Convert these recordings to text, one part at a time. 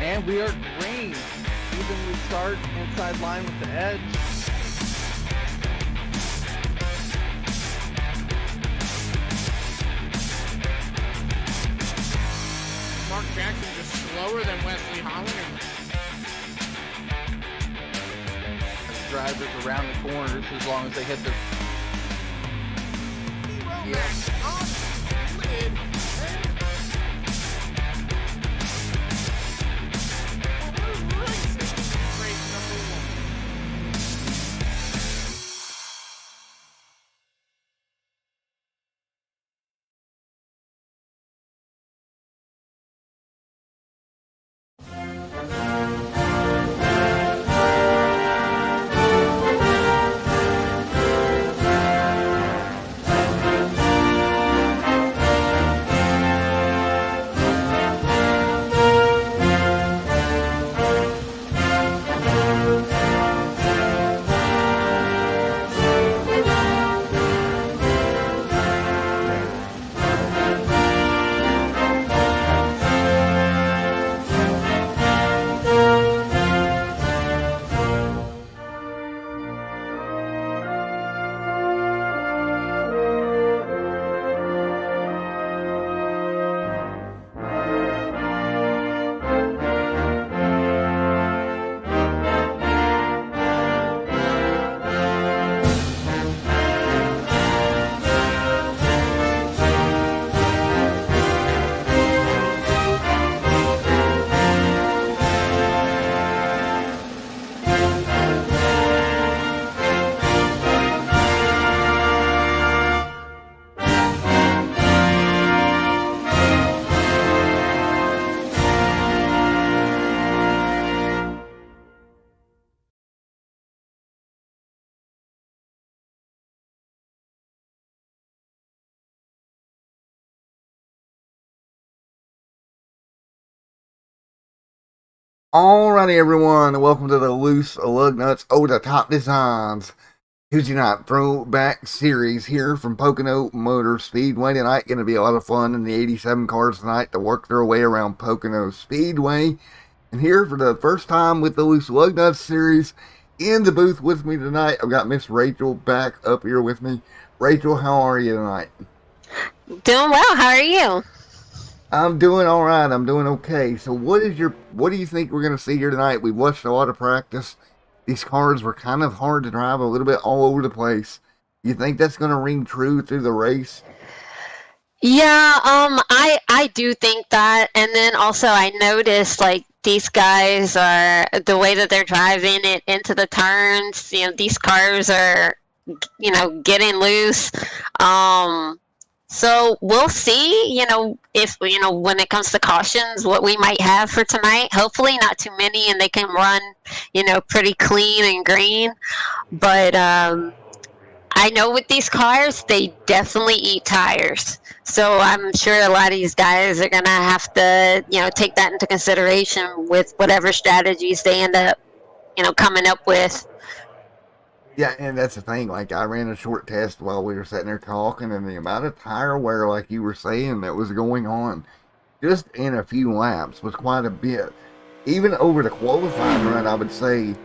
And we are green. Evenly start inside line with the edge. Mark Jackson just slower than Wesley Holland. Drivers around the corners as long as they hit the... Yes. On lid. We're racing race number 1. Alrighty, everyone, and welcome to the Loose Lugnuts Over the Top Designs Tuesday night Throwback series here from Pocono Motor Speedway. Tonight, going to be a lot of fun in the 87 cars tonight to work their way around Pocono Speedway. And here for the first time with the Loose Lugnuts series in the booth with me tonight, I've got Miss Rachel back up here with me. Rachel, how are you tonight? Doing well. How are you? I'm doing all right. I'm doing okay. So what do you think we're going to see here tonight? We watched a lot of practice. These cars were kind of hard to drive, a little bit all over the place. You think that's going to ring true through the race? Yeah, I do think that. And then also I noticed like these guys are, the way that they're driving it into the turns, these cars are, getting loose. So we'll see, if, when it comes to cautions, what we might have for tonight. Hopefully not too many and they can run, pretty clean and green. But I know with these cars, they definitely eat tires. So I'm sure a lot of these guys are going to have to, take that into consideration with whatever strategies they end up, coming up with. Yeah, and that's the thing. Like, I ran a short test while we were sitting there talking, and the amount of tire wear, like you were saying, that was going on just in a few laps was quite a bit. Even over the qualifying run, I would say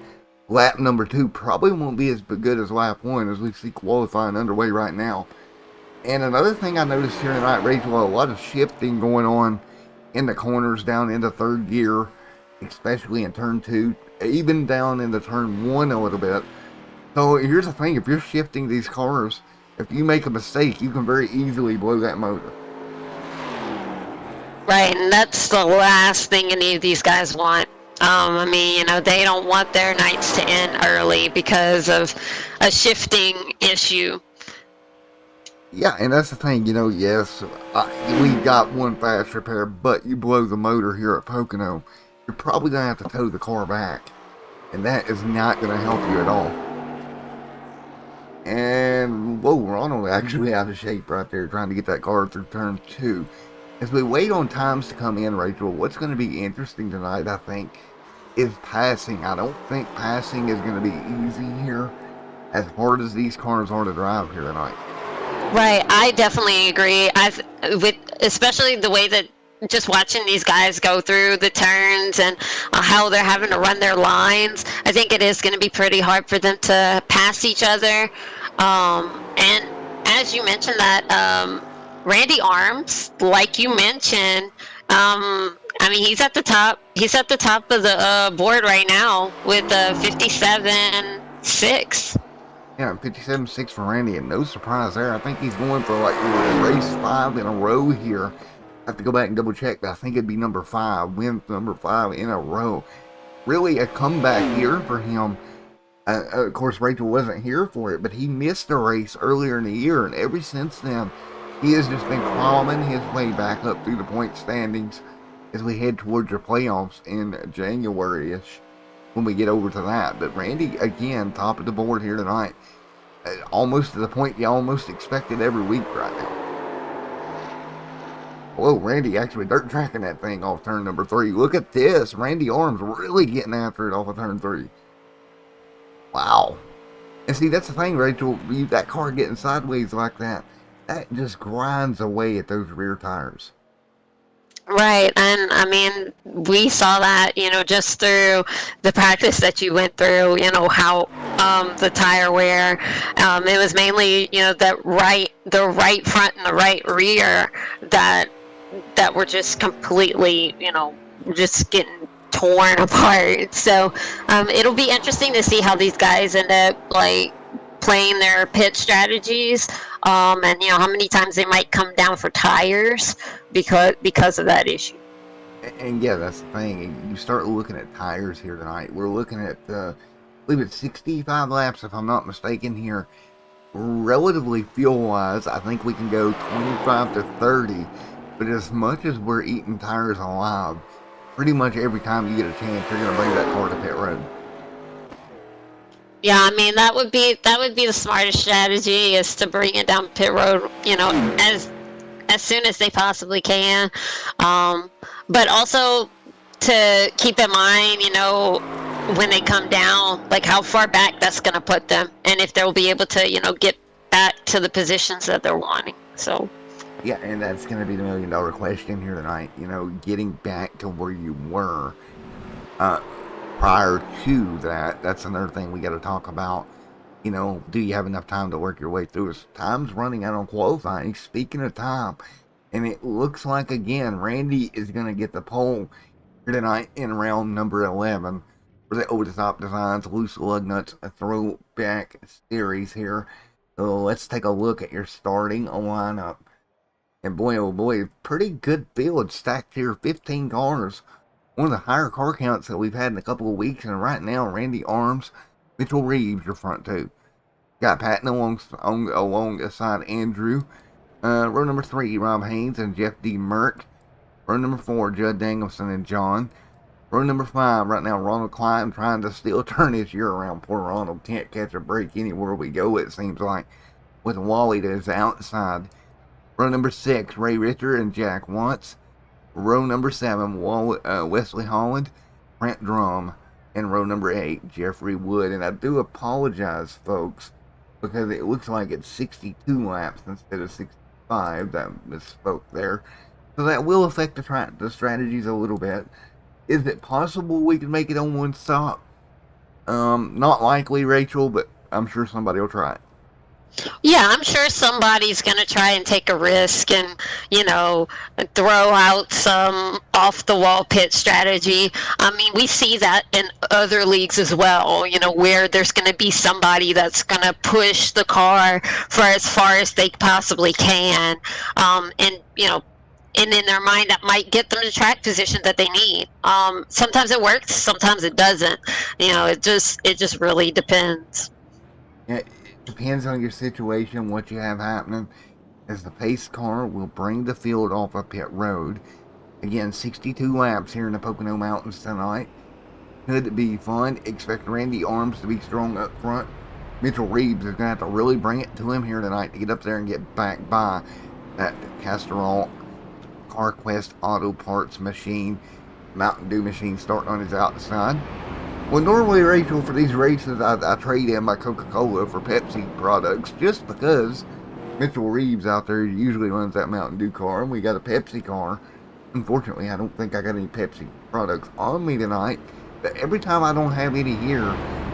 lap number 2 probably won't be as good as lap 1 as we see qualifying underway right now. And another thing I noticed here tonight, Rachel, a lot of shifting going on in the corners down into third gear, especially in turn 2, even down into turn 1 a little bit. So here's the thing, if you're shifting these cars, if you make a mistake, you can very easily blow that motor. Right, and that's the last thing any of these guys want. They don't want their nights to end early because of a shifting issue. Yeah, and that's the thing, yes, we've got one fast repair, but you blow the motor here at Pocono, you're probably going to have to tow the car back, and that is not going to help you at all. And, whoa, Ronald actually out of shape right there trying to get that car through turn 2. As we wait on times to come in, Rachel, what's going to be interesting tonight, I think, is passing. I don't think passing is going to be easy here, as hard as these cars are to drive here tonight. Right, I definitely agree. Especially the way that just watching these guys go through the turns and how they're having to run their lines, I think it is going to be pretty hard for them to pass each other. And as you mentioned that, Randy Arms, like you mentioned, I mean, he's at the top. He's at the top of the board right now with 57.6. Yeah, 57.6 for Randy, and no surprise there. I think he's going for like race 5 in a row here. I have to go back and double check, but I think it'd be number 5, win number 5 in a row. Really a comeback here for him. Of course, Rachel wasn't here for it, but he missed a race earlier in the year, and ever since then, he has just been climbing his way back up through the point standings as we head towards the playoffs in January-ish when we get over to that. But Randy, again, top of the board here tonight. Almost to the point you almost expected every week right now. Whoa, Randy actually dirt tracking that thing off turn number 3. Look at this. Randy Arms really getting after it off of turn 3. Wow. And see, that's the thing, Rachel. That car getting sideways like that, that just grinds away at those rear tires. Right, and I mean, we saw that, just through the practice that you went through, how the tire wear, it was mainly, the right front and the right rear that were just completely, just getting torn apart. So it'll be interesting to see how these guys end up playing their pit strategies, and how many times they might come down for tires because of that issue. And yeah, that's the thing. You start looking at tires here tonight. We're looking at, I believe it's 65 laps, if I'm not mistaken here. Relatively fuel-wise, I think we can go 25 to 30. But as much as we're eating tires alive, pretty much every time you get a chance, you're going to bring that car to pit road. Yeah, I mean, that would be the smartest strategy, is to bring it down pit road, as soon as they possibly can. But also to keep in mind, when they come down, how far back that's going to put them, and if they'll be able to, get back to the positions that they're wanting. So. Yeah, and that's going to be the $1 million question here tonight. Getting back to where you were prior to that. That's another thing we got to talk about. Do you have enough time to work your way through? Time's running out on qualifying. Speaking of time, and it looks like, again, Randy is going to get the pole here tonight in round number 11 for the Over the Top Designs Loose Lugnuts Throwback Series here. So let's take a look at your starting lineup. And boy, oh boy, pretty good field stacked here. 15 cars. One of the higher car counts that we've had in a couple of weeks. And right now, Randy Arms, Mitchell Reeves, your front two. Got Patton alongside Andrew. Row number 3, Rob Haynes and Jeff D. Merck. Row number 4, Judd Danielson and John. Row number 5, right now, Ronald Klein trying to still turn his year around. Poor Ronald can't catch a break anywhere we go, it seems like, with Wally to his outside. Row number 6, Ray Ritter and Jack Watts. Row number 7, Wesley Holland, Brent Drum. And row number 8, Jeffrey Wood. And I do apologize, folks, because it looks like it's 62 laps instead of 65. That misspoke there. So that will affect the strategies a little bit. Is it possible we can make it on one stop? Not likely, Rachel, but I'm sure somebody will try it. Yeah, I'm sure somebody's going to try and take a risk and, throw out some off-the-wall pit strategy. I mean, we see that in other leagues as well, where there's going to be somebody that's going to push the car for as far as they possibly can. And in their mind, that might get them to track position that they need. Sometimes it works, sometimes it doesn't. It just really depends. Yeah. Depends on your situation, what you have happening, as the pace car will bring the field off of pit road. Again, 62 laps here in the Pocono Mountains tonight. Could be fun. Expect Randy Arms to be strong up front. Mitchell Reeves is going to have to really bring it to him here tonight to get up there and get back by that Castrol CarQuest Auto Parts machine, Mountain Dew machine starting on his outside. Well, normally, Rachel, for these races, I trade in my Coca-Cola for Pepsi products just because Mitchell Reeves out there usually runs that Mountain Dew car, and we got a Pepsi car. Unfortunately, I don't think I got any Pepsi products on me tonight, but every time I don't have any here,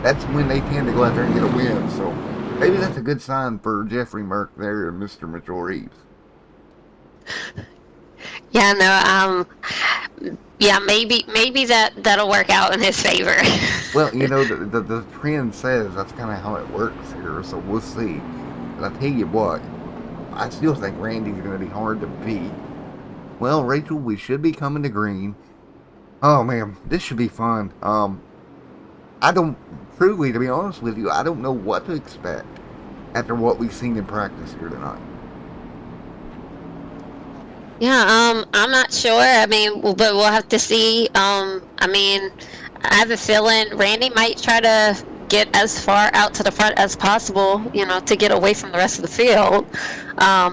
that's when they tend to go out there and get a win. So maybe that's a good sign for Jeffrey Merck there and Mr. Mitchell Reeves. Yeah, no, yeah, maybe that'll work out in his favor. Well, you know, the trend says that's kind of how it works here, so we'll see. But I tell you what, I still think Randy's going to be hard to beat. Well, Rachel, we should be coming to green. Oh man, this should be fun. I don't, truly, to be honest with you, I don't know what to expect after what we've seen in practice here tonight. Yeah, I'm not sure. I mean, but we'll have to see. I mean, I have a feeling Randy might try to get as far out to the front as possible, to get away from the rest of the field.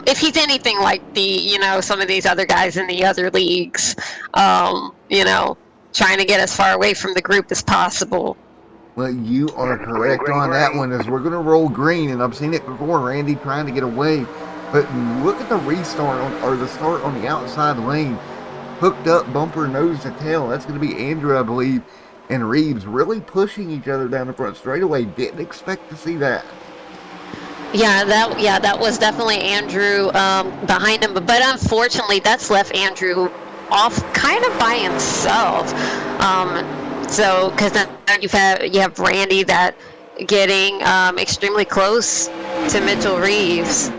If he's anything like some of these other guys in the other leagues, trying to get as far away from the group as possible. Well, you are correct on that one, as we're going to roll green, and I've seen it before, Randy trying to get away. But look at the restart, or the start on the outside lane. Hooked up, bumper, nose to tail. That's going to be Andrew, I believe, and Reeves really pushing each other down the front straightaway. Didn't expect to see that. Yeah, that was definitely Andrew behind him. But unfortunately, that's left Andrew off kind of by himself. So, because then you have Randy that getting extremely close to Mitchell Reeves.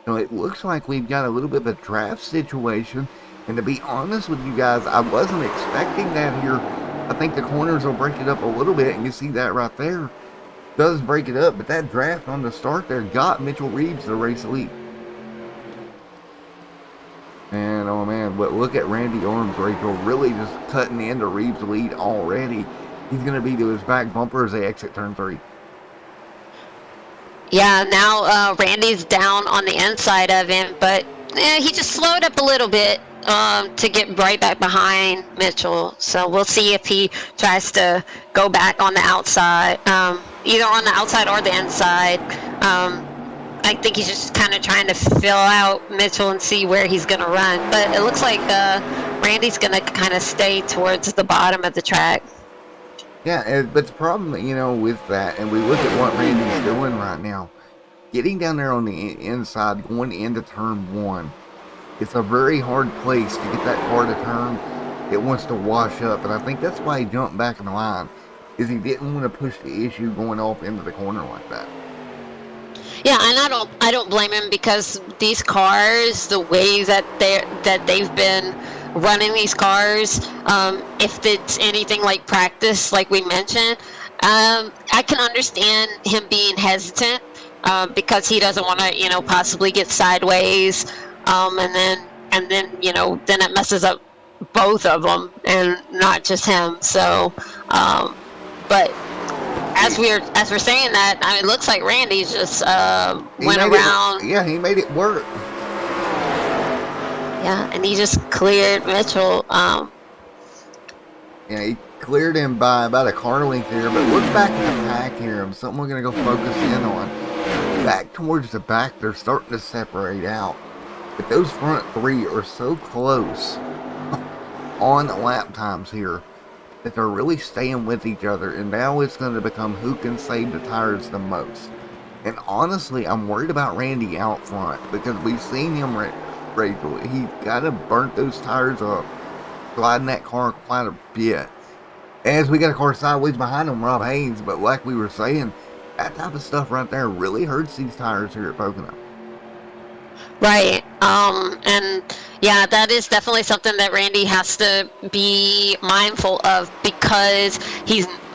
It looks like we've got a little bit of a draft situation, and to be honest with you guys, I wasn't expecting that here. I think the corners will break it up a little bit, and you see that right there. Does break it up, but that draft on the start there got Mitchell Reeves the race lead. And oh man, but look at Randy Arms, Rachel, really just cutting into Reeves' lead already. He's going to be to his back bumper as they exit turn 3. Yeah, now Randy's down on the inside of him, but he just slowed up a little bit to get right back behind Mitchell. So we'll see if he tries to go back on the outside, either on the outside or the inside. I think he's just kind of trying to fill out Mitchell and see where he's going to run. But it looks like Randy's going to kind of stay towards the bottom of the track. Yeah, but the problem, with that, and we look at what Randy's doing right now, getting down there on the inside, going into turn 1, it's a very hard place to get that car to turn. It wants to wash up, and I think that's why he jumped back in the line, is he didn't want to push the issue going off into the corner like that. Yeah, and I don't blame him, because these cars, the way that they've been running these cars, if it's anything like practice, like we mentioned, I can understand him being hesitant because he doesn't want to, possibly get sideways, and then then it messes up both of them and not just him. So, but as we're saying that, it looks like Randy just went around. He made it work. Yeah, and he just cleared Mitchell. Yeah, he cleared him by about a car length here, but look back at the pack here. Something we're going to go focus in on. Back towards the back, they're starting to separate out. But those front 3 are so close on the lap times here that they're really staying with each other. And now it's going to become who can save the tires the most. And honestly, I'm worried about Randy out front, because we've seen him, Rachel, he kind of burnt those tires up, sliding that car quite a bit. As we got a car sideways behind him, Rob Haynes, but like we were saying, that type of stuff right there really hurts these tires here at Pocono. Right. And yeah, that is definitely something that Randy has to be mindful of, because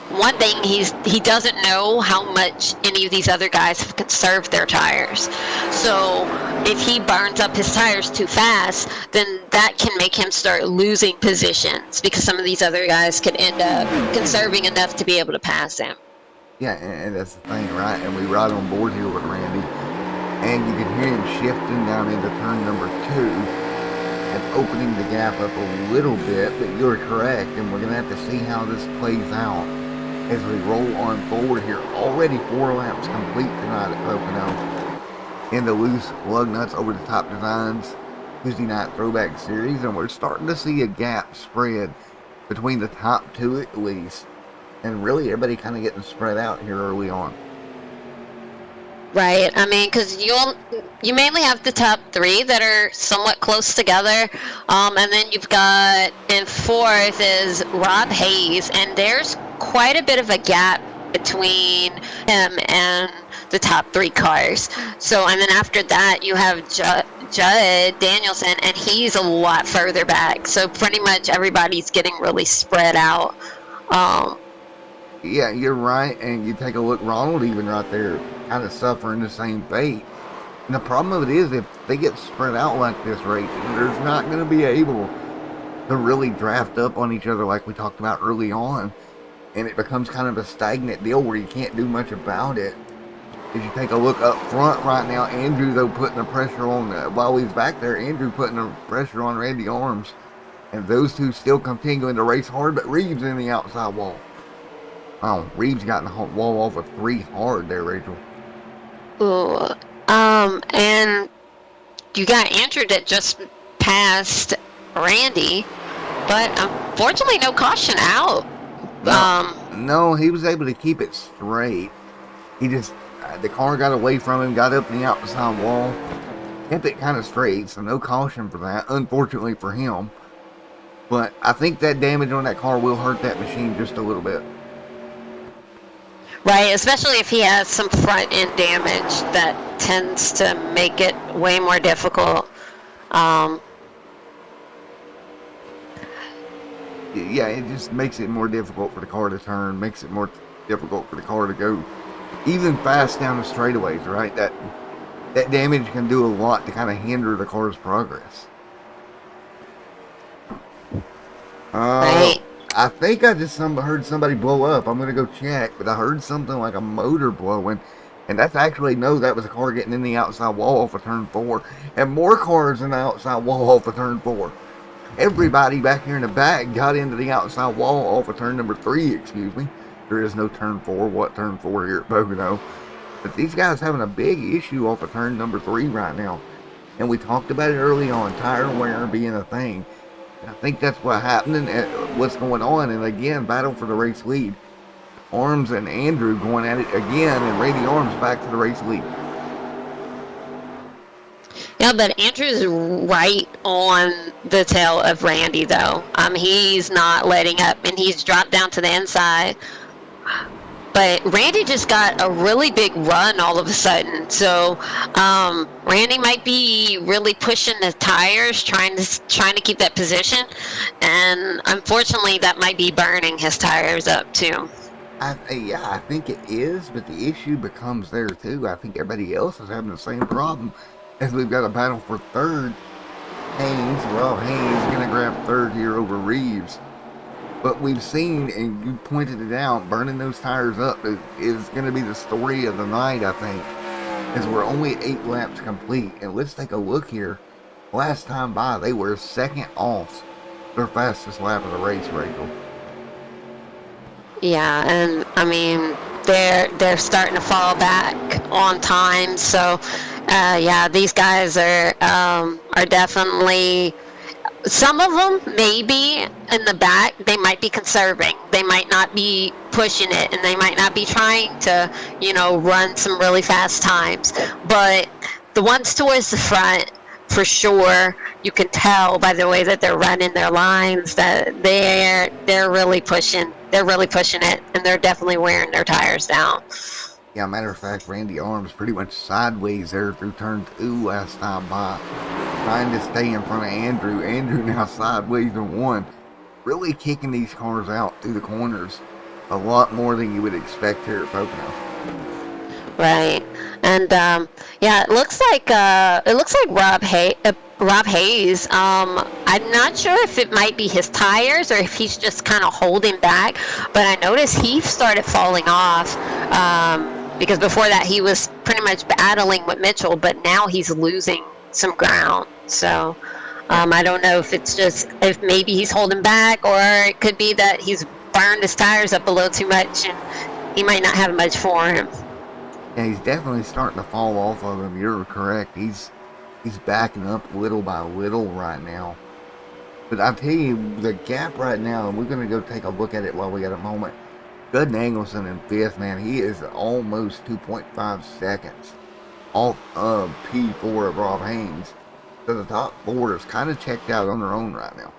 one thing, he doesn't know how much any of these other guys have conserved their tires. So if he burns up his tires too fast, then that can make him start losing positions, because some of these other guys could end up conserving enough to be able to pass him. Yeah, and that's the thing, right? And we ride on board here with Randy, and you can hear him shifting down into turn number 2 and opening the gap up a little bit, but you're correct, and we're going to have to see how this plays out as we roll on forward here. Already 4 laps complete tonight at Pocono in the loose Lugnuts over the top designs. Tuesday night Throwback series, and we're starting to see a gap spread between the top two at least, and really everybody kind of getting spread out here early on. Right. I mean, because you mainly have the top three that are somewhat close together, and then you've got in fourth is Rob Hayes, and there's quite a bit of a gap between him and the top three cars. So, and then after that, you have Judd Danielson, and he's a lot further back. So pretty much everybody's getting really spread out. Yeah, you're right, and you take a look, Ronald even right there, kind of suffering the same fate. And the problem of it is, if they get spread out like this racing, there's not going to be able to really draft up on each other like we talked about early on. And it becomes kind of a stagnant deal where you can't do much about it. As you take a look up front right now, Andrew, though, putting the pressure on, while he's back there, Andrew putting the pressure on Randy Arms. And those two still continuing to race hard, but Reeves in the outside wall. Oh, Reeves got the wall off of 3 hard there, Rachel. Ooh. And you got Andrew that just passed Randy, but unfortunately no caution out. No, he was able to keep it straight. He just, the car got away from him, got up in the outside wall, kept it kind of straight, so no caution for that, unfortunately for him. But I think that damage on that car will hurt that machine just a little bit. Right, especially if he has some front end damage that tends to make it way more difficult. Yeah, it just makes it more difficult for the car to turn, makes it more difficult for the car to go even fast down the straightaways, right? That damage can do a lot to kind of hinder the car's progress. Right. I think I just heard somebody blow up. I'm going to go check, but I heard something like a motor blowing, and that's actually, no, that was a car getting in the outside wall off of turn 4, and more cars in the outside wall off of turn 4. Everybody back here in the back got into the outside wall off of turn number 3, excuse me. There is no turn 4. What turn 4 here at Pocono? But these guys having a big issue off of turn number 3 right now. And we talked about it early on, tire wear being a thing. I think that's what happened and what's going on. And again, battle for the race lead. Arms and Andrew going at it again, and Randy Arms back to the race lead. Yeah, but Andrew's right on the tail of Randy, though. He's not letting up, and he's dropped down to the inside. But Randy just got a really big run all of a sudden. So Randy might be really pushing the tires, trying to keep that position. And unfortunately, that might be burning his tires up, too. Yeah, I think it is, but the issue becomes there, too. I think everybody else is having the same problem. As we've got a battle for third. Rob Hayes going to grab third here over Reeves. But we've seen, and you pointed it out, burning those tires up is going to be the story of the night, I think. As we're only 8 laps complete. And let's take a look here. Last time by, they were second off their fastest lap of the race, Rachel. Yeah, and I mean, they're starting to fall back on time. So, yeah, these guys are definitely. Some of them, maybe in the back, they might be conserving. They might not be pushing it, and they might not be trying to, run some really fast times. But the ones towards the front, for sure, you can tell by the way that they're running their lines that they're really pushing. They're really pushing it, and they're definitely wearing their tires down. Yeah, matter of fact, Randy Arms pretty much sideways there through turn 2 last time by, trying to stay in front of Andrew. Andrew now sideways in 1, really kicking these cars out through the corners a lot more than you would expect here at Pocono. Right, and yeah, it looks like Rob Hayes. I'm not sure if it might be his tires or if he's just kind of holding back, but I noticed he started falling off. Because before that he was pretty much battling with Mitchell, but now he's losing some ground. So I don't know if maybe he's holding back, or it could be that he's burned his tires up a little too much and he might not have much for him. Yeah, he's definitely starting to fall off of him. You're correct. He's He's backing up little by little right now. But I tell you, the gap right now, and we're going to go take a look at it while we got a moment. Judd Danielson in 5th, man, he is almost 2.5 seconds off of P4 of Rob Haynes. So the top 4 is kind of checked out on their own right now.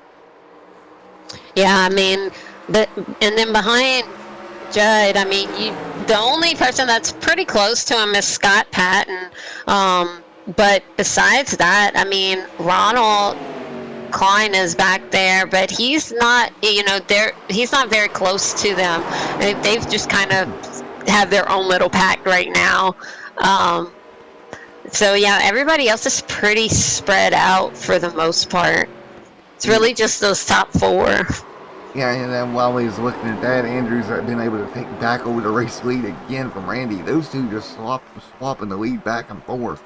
Yeah, I mean, and then behind Judd, I mean, the only person that's pretty close to him is Scott Patton. But besides that, I mean, Ronald Klein is back there, but he's not, he's not very close to them. They've just kind of have their own little pack right now. So yeah, everybody else is pretty spread out for the most part. It's really just those top 4. Yeah, and then while he's looking at that, Andrews been able to take back over the race lead again from Randy. Those two just swapping the lead back and forth.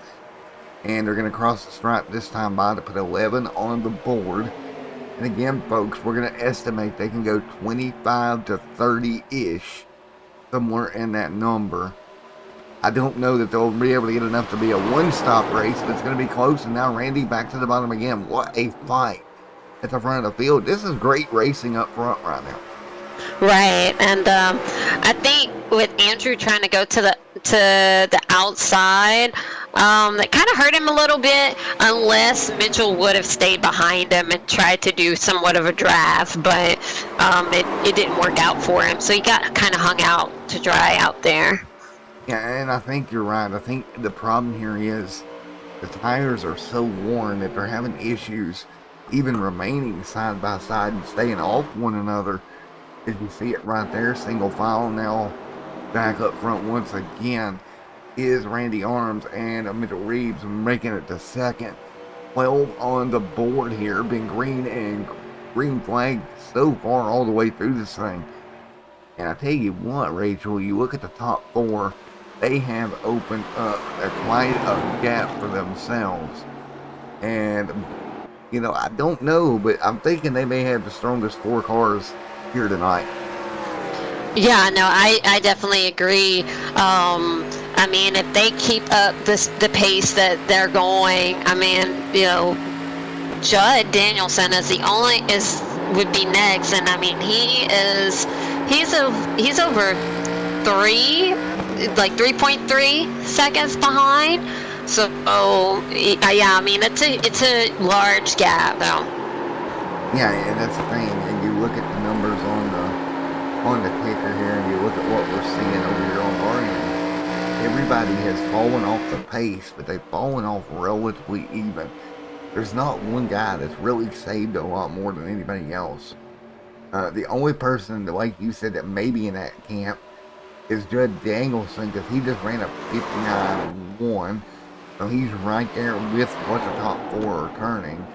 And they're going to cross the stripe this time by to put 11 on the board. And again, folks, we're going to estimate they can go 25 to 30-ish, somewhere in that number. I don't know that they'll be able to get enough to be a one-stop race, but it's going to be close. And now Randy back to the bottom again. What a fight at the front of the field. This is great racing up front right now. Right, and I think with Andrew trying to go to the outside, that kind of hurt him a little bit, unless Mitchell would have stayed behind him and tried to do somewhat of a draft, but it didn't work out for him, so he got kind of hung out to dry out there. Yeah, and I think you're right. I think the problem here is the tires are so worn that they're having issues even remaining side by side and staying off one another. As you see it right there, single file now back up front once again is Randy Arms and Mitchell Reeves making it to second. 12 on the board here, been green and green flag so far all the way through this thing. And I tell you what, Rachel, you look at the top 4, they have opened up quite a gap for themselves. And, I don't know, but I'm thinking they may have the strongest 4 cars here tonight. Yeah, no, I definitely agree. I mean, if they keep up the pace that they're going, I mean, Judd Danielson would be next, and I mean he's over 3.3 seconds behind. So yeah, I mean it's a large gap though. Yeah, and that's the thing. And you look at the numbers on the ticker here, and you look at what we're seeing over here on our end. Everybody has fallen off the pace, but they've fallen off relatively even. There's not one guy that's really saved a lot more than anybody else. The only person, like you said, that may be in that camp is Judd Danielson, because he just ran a 59.1. So he's right there with what the top 4 are turning.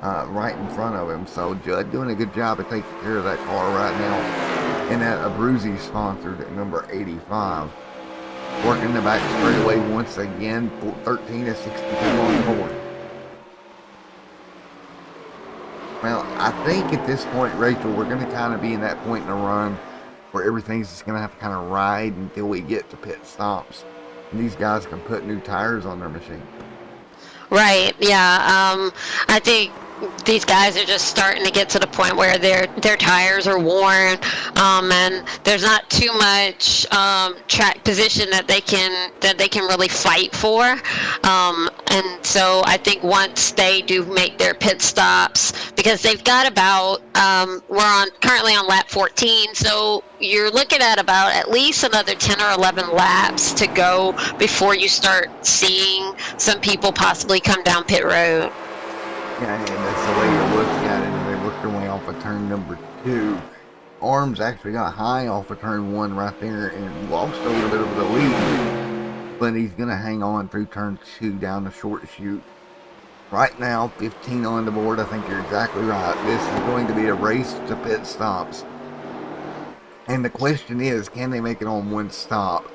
Right in front of him. So Judd doing a good job of taking care of that car right now. And that Abruzzi sponsored at number 85. Working the back straightaway once again. 13 to 62 on the board. Well, I think at this point, Rachel, we're going to kind of be in that point in the run where everything's just going to have to kind of ride until we get to pit stops. And these guys can put new tires on their machine. Right, yeah. I think these guys are just starting to get to the point where their tires are worn, and there's not too much track position that they can really fight for. And so I think once they do make their pit stops, because they've got about we're currently on lap 14, so you're looking at about at least another 10 or 11 laps to go before you start seeing some people possibly come down pit road. Yeah, and that's the way you look at it, and they worked their way off of turn number 2. Arms actually got high off of turn 1 right there and lost a little bit of the lead, but he's going to hang on through turn 2 down the short chute. Right now, 15 on the board. I think you're exactly right. This is going to be a race to pit stops. And the question is, can they make it on one stop?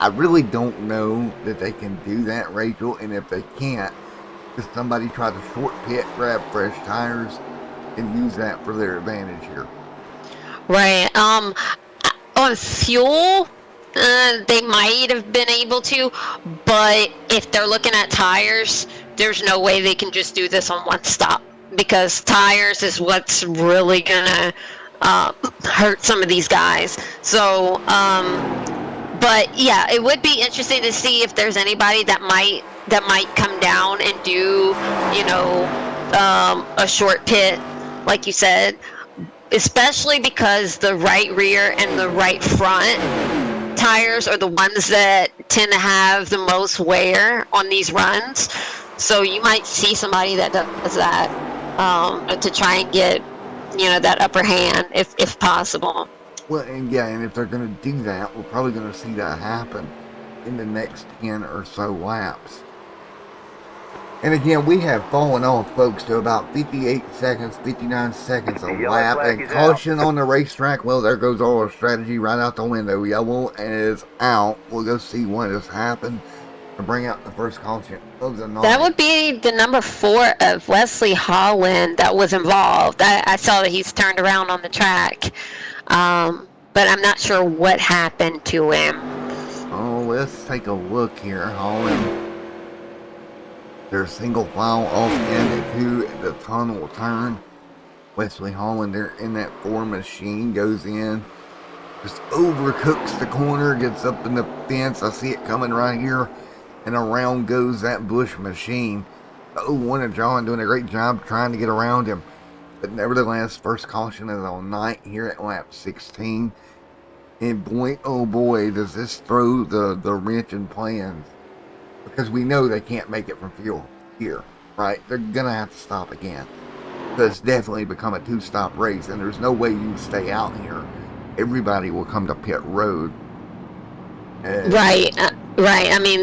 I really don't know that they can do that, Rachel, and if they can't, if somebody try to short pit, grab fresh tires, and use that for their advantage here. Right. On fuel, they might have been able to, but if they're looking at tires, there's no way they can just do this on one stop, because tires is what's really gonna hurt some of these guys. So, but yeah, it would be interesting to see if there's anybody that might come down and do, a short pit, like you said, especially because the right rear and the right front tires are the ones that tend to have the most wear on these runs. So you might see somebody that does that to try and get, that upper hand if possible. Well, and if they're going to do that, we're probably going to see that happen in the next 10 or so laps. And again, we have fallen off, folks, to about 58 seconds, 59 seconds a lap. And caution on the racetrack. Well, there goes all our strategy right out the window. Yellow is out. We'll go see what has happened to bring out the first caution of the night. That would be the number 4 of Wesley Holland that was involved. I saw that he's turned around on the track. But I'm not sure what happened to him. Oh, let's take a look here. Holland. They're single file off into the tunnel turn. Wesley Holland there in that 4 machine, goes in, just overcooks the corner, gets up in the fence. I see it coming right here, and around goes that Bush machine. Oh, one of John doing a great job trying to get around him. But nevertheless, first caution of the night here at lap 16. And boy, oh boy, does this throw the wrench in plans. Because we know they can't make it from fuel here, right? They're going to have to stop again. So it's definitely become a 2-stop race, and there's no way you can stay out here. Everybody will come to pit road. Right. I mean,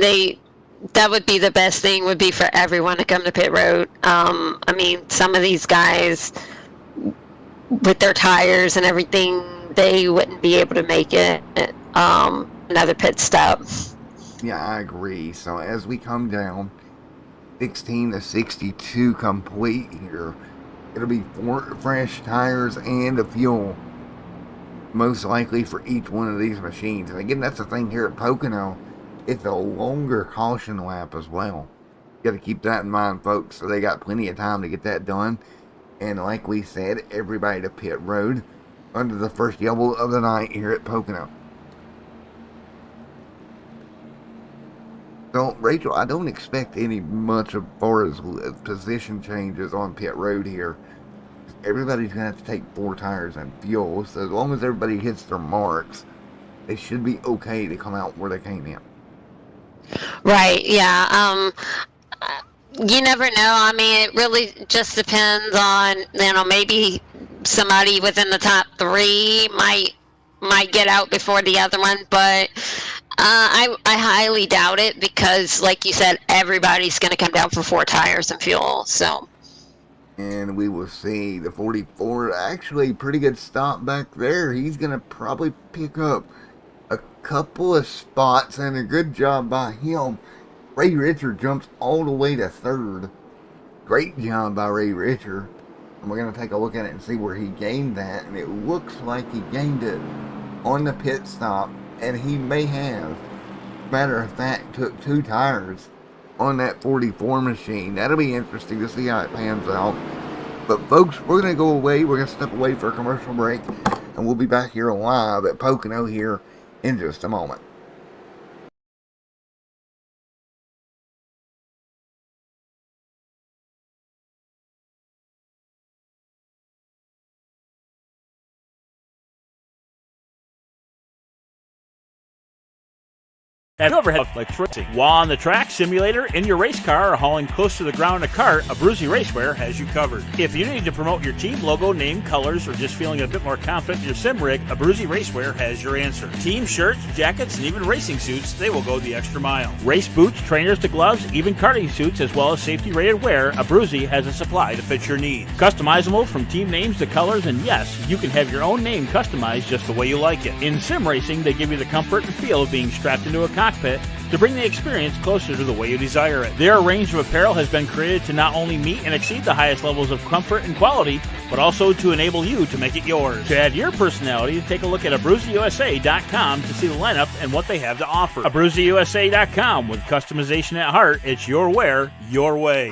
that would be the best thing, would be for everyone to come to pit road. I mean, some of these guys, with their tires and everything, they wouldn't be able to make it another pit stop. Yeah, I agree. So as we come down, 16 to 62 complete here. It'll be 4 fresh tires and a fuel, most likely for each one of these machines. And again, that's the thing here at Pocono. It's a longer caution lap as well. You got to keep that in mind, folks. So they got plenty of time to get that done. And like we said, everybody to pit road under the first yellow of the night here at Pocono. So, Rachel, I don't expect any much as far as position changes on pit road here. Everybody's going to have to take 4 tires and fuel. So as long as everybody hits their marks, they should be okay to come out where they came in. Right, yeah. You never know. I mean, it really just depends on, maybe somebody within the top 3 might get out before the other one, but I highly doubt it, because like you said, everybody's going to come down for 4 tires and fuel. So, and we will see the 44, actually pretty good stop back there. He's going to probably pick up a couple of spots, and a good job by him. Ray Richard jumps all the way to 3rd. Great job by Ray Richard. And we're going to take a look at it and see where he gained that. And it looks like he gained it on the pit stop. And he may have. Matter of fact, took 2 tires on that 44 machine. That'll be interesting to see how it pans out. But folks, we're going to go away. We're going to step away for a commercial break. And we'll be back here live at Pocono here in just a moment. Have you ever had electricity while on the track, simulator, in your race car, or hauling close to the ground in a cart? Abruzzi Racewear has you covered. If you need to promote your team, logo, name, colors, or just feeling a bit more confident in your sim rig, Abruzzi Racewear has your answer. Team shirts, jackets, and even racing suits, they will go the extra mile. Race boots, trainers to gloves, even karting suits, as well as safety-rated wear, Abruzzi has a supply to fit your needs. Customizable from team names to colors, and yes, you can have your own name customized just the way you like it. In sim racing, they give you the comfort and feel of being strapped into a cockpit to bring the experience closer to the way you desire it. Their range of apparel has been created to not only meet and exceed the highest levels of comfort and quality, but also to enable you to make it yours. To add your personality, take a look at AbruzzAUSA.com to see the lineup and what they have to offer. AbruzzAUSA.com, with customization at heart. It's your wear, your way.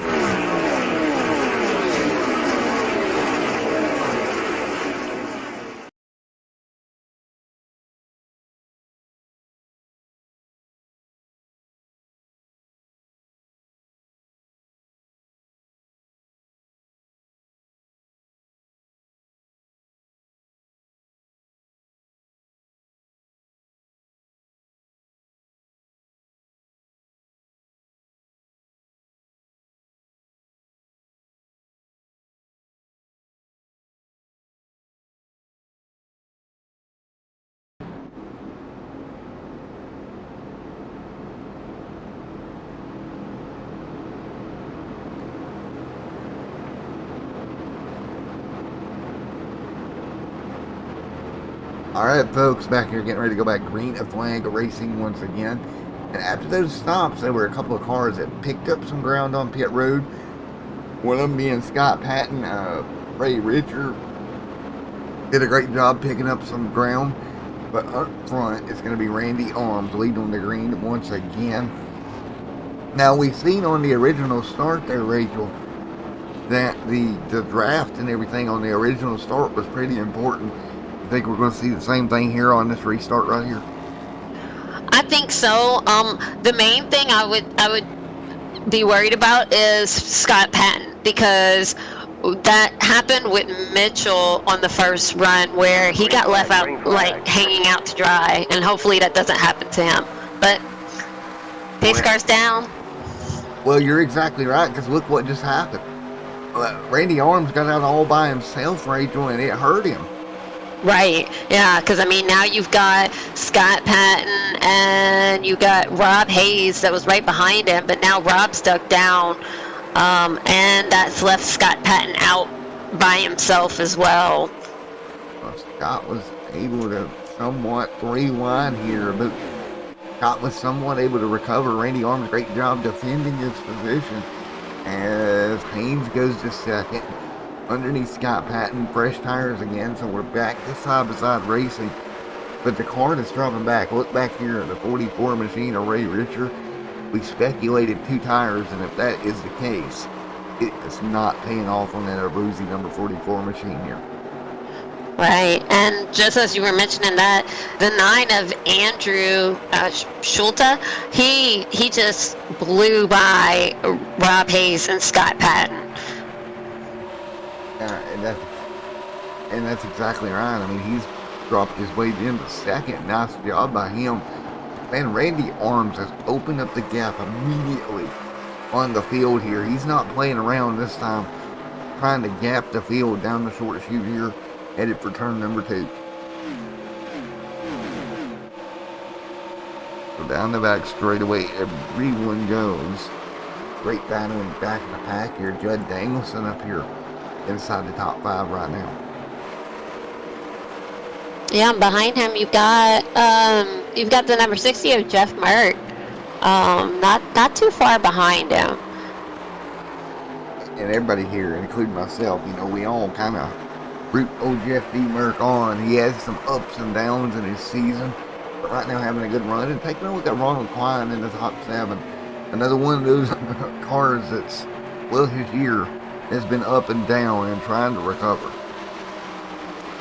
Alright folks, back here getting ready to go back green at flag racing once again. And after those stops, there were a couple of cars that picked up some ground on pit road. One of them being Scott Patton. Ray Richard did a great job picking up some ground. But up front, it's going to be Randy Arms leading the green once again. Now, we've seen on the original start there, Rachel, that the draft and everything on the original start was pretty important. I think we're going to see the same thing here on this restart right here. I think so. The main thing I would be worried about is Scott Patton, because that happened with Mitchell on the first run where he got left out, like, hanging out to dry, and hopefully that doesn't happen to him. But pace car's down. Well, you're exactly right, because look what just happened. Randy Arms got out all by himself, Rachel, and it hurt him. Right, yeah, because I mean, now you've got Scott Patton and you got Rob Hayes that was right behind him, but now Rob's stuck down, and that's left Scott Patton out by himself as well. Well, Scott was able to somewhat rewind here, but Scott was somewhat able to recover. Randy Arms, great job defending his position as Haynes goes to second. Underneath Scott Patton, fresh tires again, so we're back to side-by-side racing. But the car is dropping back. Look back here at the 44 machine of Ray Richard. We speculated 2 tires, and if that is the case, it is not paying off on that Abruzzi number 44 machine here. Right, and just as you were mentioning that, the 9 of Andrew Schulte, he just blew by Rob Hayes and Scott Patton. And that's exactly right. I mean, he's dropped his way into second. Nice job by him. Man, Randy Arms has opened up the gap immediately on the field here. He's not playing around this time, trying to gap the field down the short chute here, headed for turn number 2. So down the back straightaway, everyone goes. Great battling back in the pack here. Judd Danielson up here inside the top 5 right now. Yeah, behind him you've got the number 60 of Jeff Merck. Not too far behind him. And everybody here, including myself, you know, we all kind of root old Jeff D. Merck on. He has some ups and downs in his season, but right now having a good run. And taking a look at Ronald Klein in the top 7. Another one of those cars that's, well, his year has been up and down and trying to recover.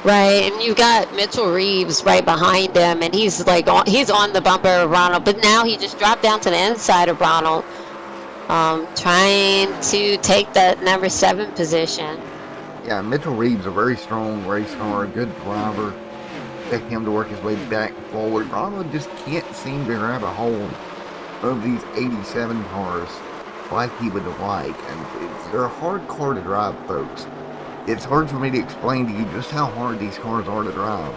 Right, and you've got Mitchell Reeves right behind him, and he's on the bumper of Ronald, but now he just dropped down to the inside of Ronald, trying to take that number 7 position. Yeah, Mitchell Reeves, a very strong race car, a good driver. Expect him to work his way back and forward. Ronald just can't seem to grab a hold of these 87 cars like he would like, and they're a hard car to drive, folks. It's hard for me to explain to you just how hard these cars are to drive.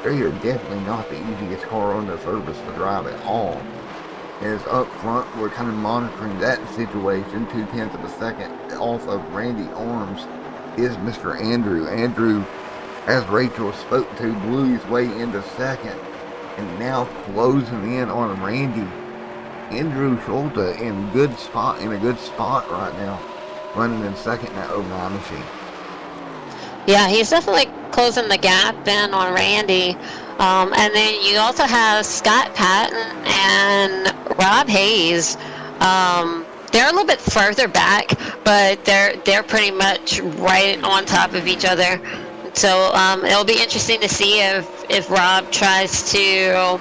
They are definitely not the easiest car on the surface to drive at all. As up front, we're kind of monitoring that situation. 0.2 of a second off of Randy Arms is Mr. Andrew. Andrew, as Rachel spoke to, blew his way into second, and now closing in on Randy Andrew Schulte in a good spot right now, running in second in that 09 machine. Yeah, he's definitely closing the gap in on Randy. And then you also have Scott Patton and Rob Hayes. They're a little bit further back, but they're pretty much right on top of each other. So it'll be interesting to see if Rob tries to,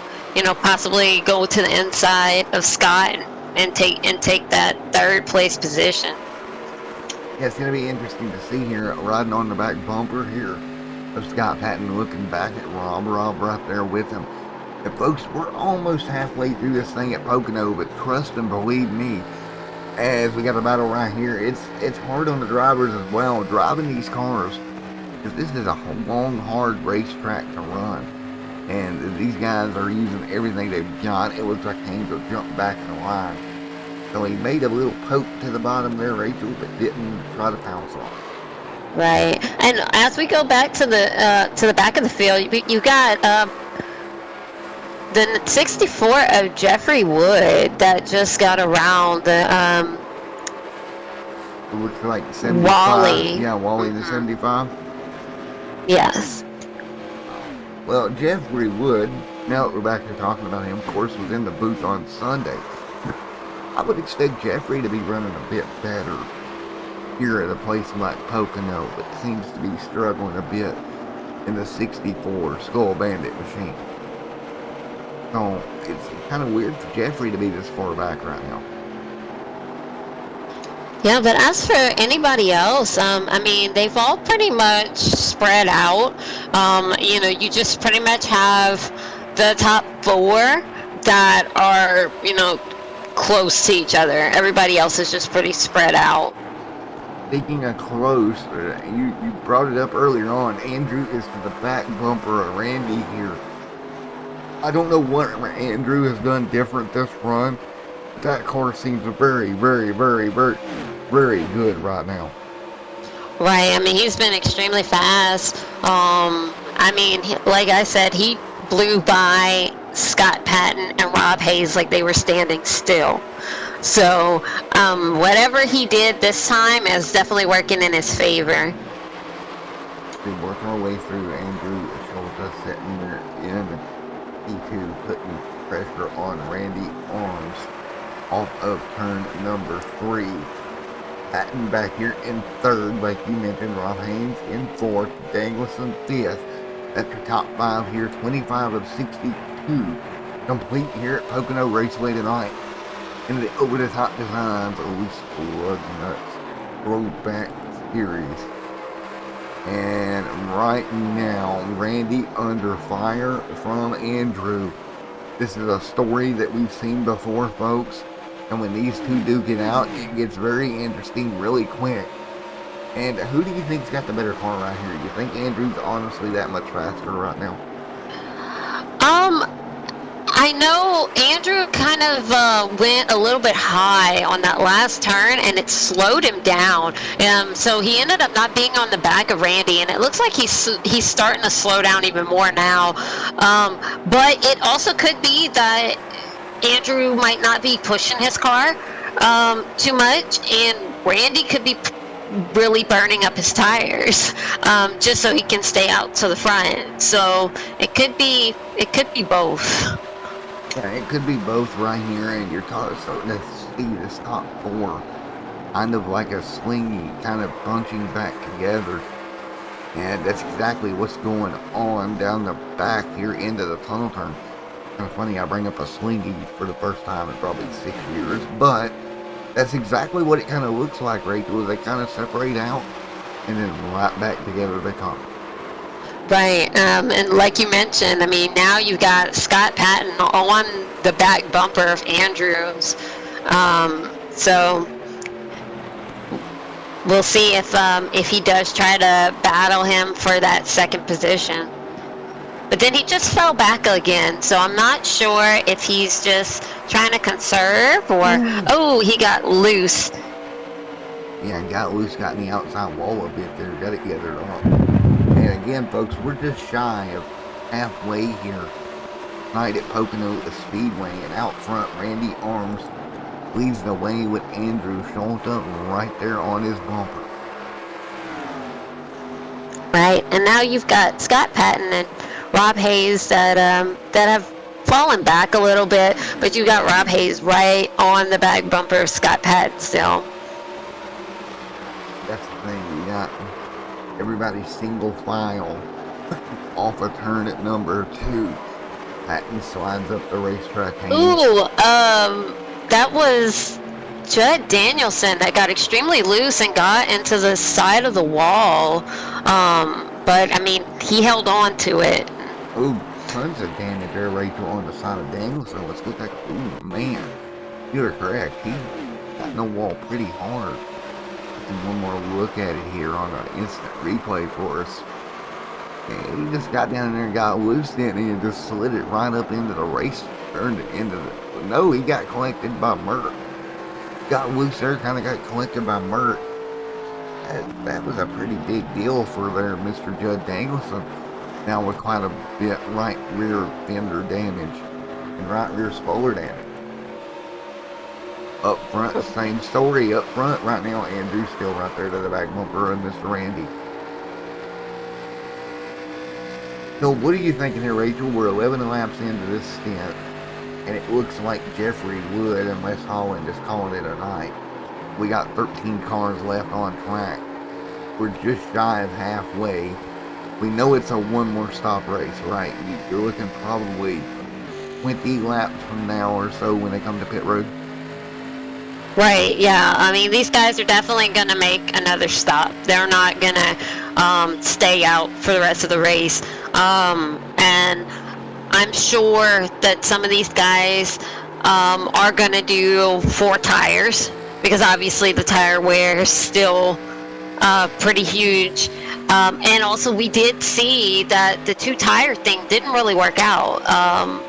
possibly go to the inside of Scott and take that third place position. Yeah, it's going to be interesting to see here, riding on the back bumper here of Scott Patton, looking back at Rob right there with him. And folks, we're almost halfway through this thing at Pocono, but trust and believe me, as we got a battle right here, it's hard on the drivers as well, driving these cars, because this is a long, hard racetrack to run. And these guys are using everything they've got. It looks like Angel jumped back in the line. So he made a little poke to the bottom there, Rachel, but didn't try to pounce off. Right. And as we go back to the back of the field, you got the 64 of Jeffrey Wood that just got around the It looks like 75. Wally. Yeah, Wally the 75. Yes. Well, Jeffrey Wood, now that we're back here talking about him, of course, was in the booth on Sunday. I would expect Jeffrey to be running a bit better here at a place like Pocono, but seems to be struggling a bit in the 64 Skull Bandit machine. So it's kind of weird for Jeffrey to be this far back right now. Yeah, but as for anybody else, they've all pretty much spread out. You just pretty much have the top four that are, close to each other. Everybody else is just pretty spread out. Speaking of close, you brought it up earlier on. Andrew is to the back bumper of Randy here. I don't know what Andrew has done different this run. That car seems very, very, very, very, very good right now. Right. He's been extremely fast. Like I said, he blew by Scott Patton and Rob Hayes like they were standing still. So whatever he did this time is definitely working in his favor. We're working our way through Andrew Schulte sitting there in P2, putting pressure on Randy Arms off of turn number 3. Patton back here in third, like you mentioned. Rob Haynes in fourth. Douglas in fifth. That's your top 5 here. 25 of 62 complete here at Pocono Raceway tonight. In the over-the-top designs of Lugnuts Throwback Series. And right now, Randy under fire from Andrew. This is a story that we've seen before, folks. And when these two do get out, it gets very interesting really quick. And who do you think's got the better car right here? You think Andrew's honestly that much faster right now? I know Andrew kind of went a little bit high on that last turn, and it slowed him down. So he ended up not being on the back of Randy, and it looks like he's starting to slow down even more now. But it also could be that Andrew might not be pushing his car too much, and Randy could be really burning up his tires just so he can stay out to the front. So it could be both. Yeah, it could be both right here, and you're starting to see this top 4 kind of like a slingy, kind of bunching back together. And that's exactly what's going on down the back here into the tunnel turn. Kind of funny I bring up a slingy for the first time in probably 6 years, but that's exactly what it kind of looks like, Rachel. They kind of separate out and then right back together they come. Right, and like you mentioned, now you've got Scott Patton on the back bumper of Andrews. So we'll see if he does try to battle him for that second position. But then he just fell back again, so I'm not sure if he's just trying to conserve or, he got loose. Yeah, got loose, got in the outside wall a bit there, got it gathered up. And again, folks, we're just shy of halfway here night at Pocono at the Speedway, and out front, Randy Arms leads the way with Andrew Schulta right there on his bumper. Right, and now you've got Scott Patton and Rob Hayes that have fallen back a little bit, but you got Rob Hayes right on the back bumper of Scott Patton still. That's the thing, you got everybody single file off a turn at number 2. Patton slides up the racetrack. Ooh, that was Judd Danielson that got extremely loose and got into the side of the wall. But I mean, he held on to it. Ooh, tons of damage there, Rachel, on the side of Danielson. Let's get that. Ooh, man, you're correct. He got in the wall pretty hard. One more look at it here on an instant replay for us. And he just got down there and got loose, didn't he? And just slid it right up into the race. Turned it into the. No, he got collected by Merck. Got loose there, kind of got collected by Merck. That was a pretty big deal for their Mr. Judd Danielson. Now with quite a bit right rear fender damage and right rear spoiler damage. Up front, the same story. Up front right now, Andrew's still right there to the back bumper and Mr. Randy. So what are you thinking here, Rachel? We're 11 laps into this stint, and it looks like Jeffrey Wood and Les Holland is calling it a night. We got 13 cars left on track. We're just shy of halfway. We know it's a one more stop race, right? You're looking probably 20 laps from now or so when they come to pit road. Right, yeah. I mean, these guys are definitely going to make another stop. They're not going to stay out for the rest of the race. And I'm sure that some of these guys are going to do 4 tires because obviously the tire wear is still pretty huge. And also we did see that the 2 tire thing didn't really work out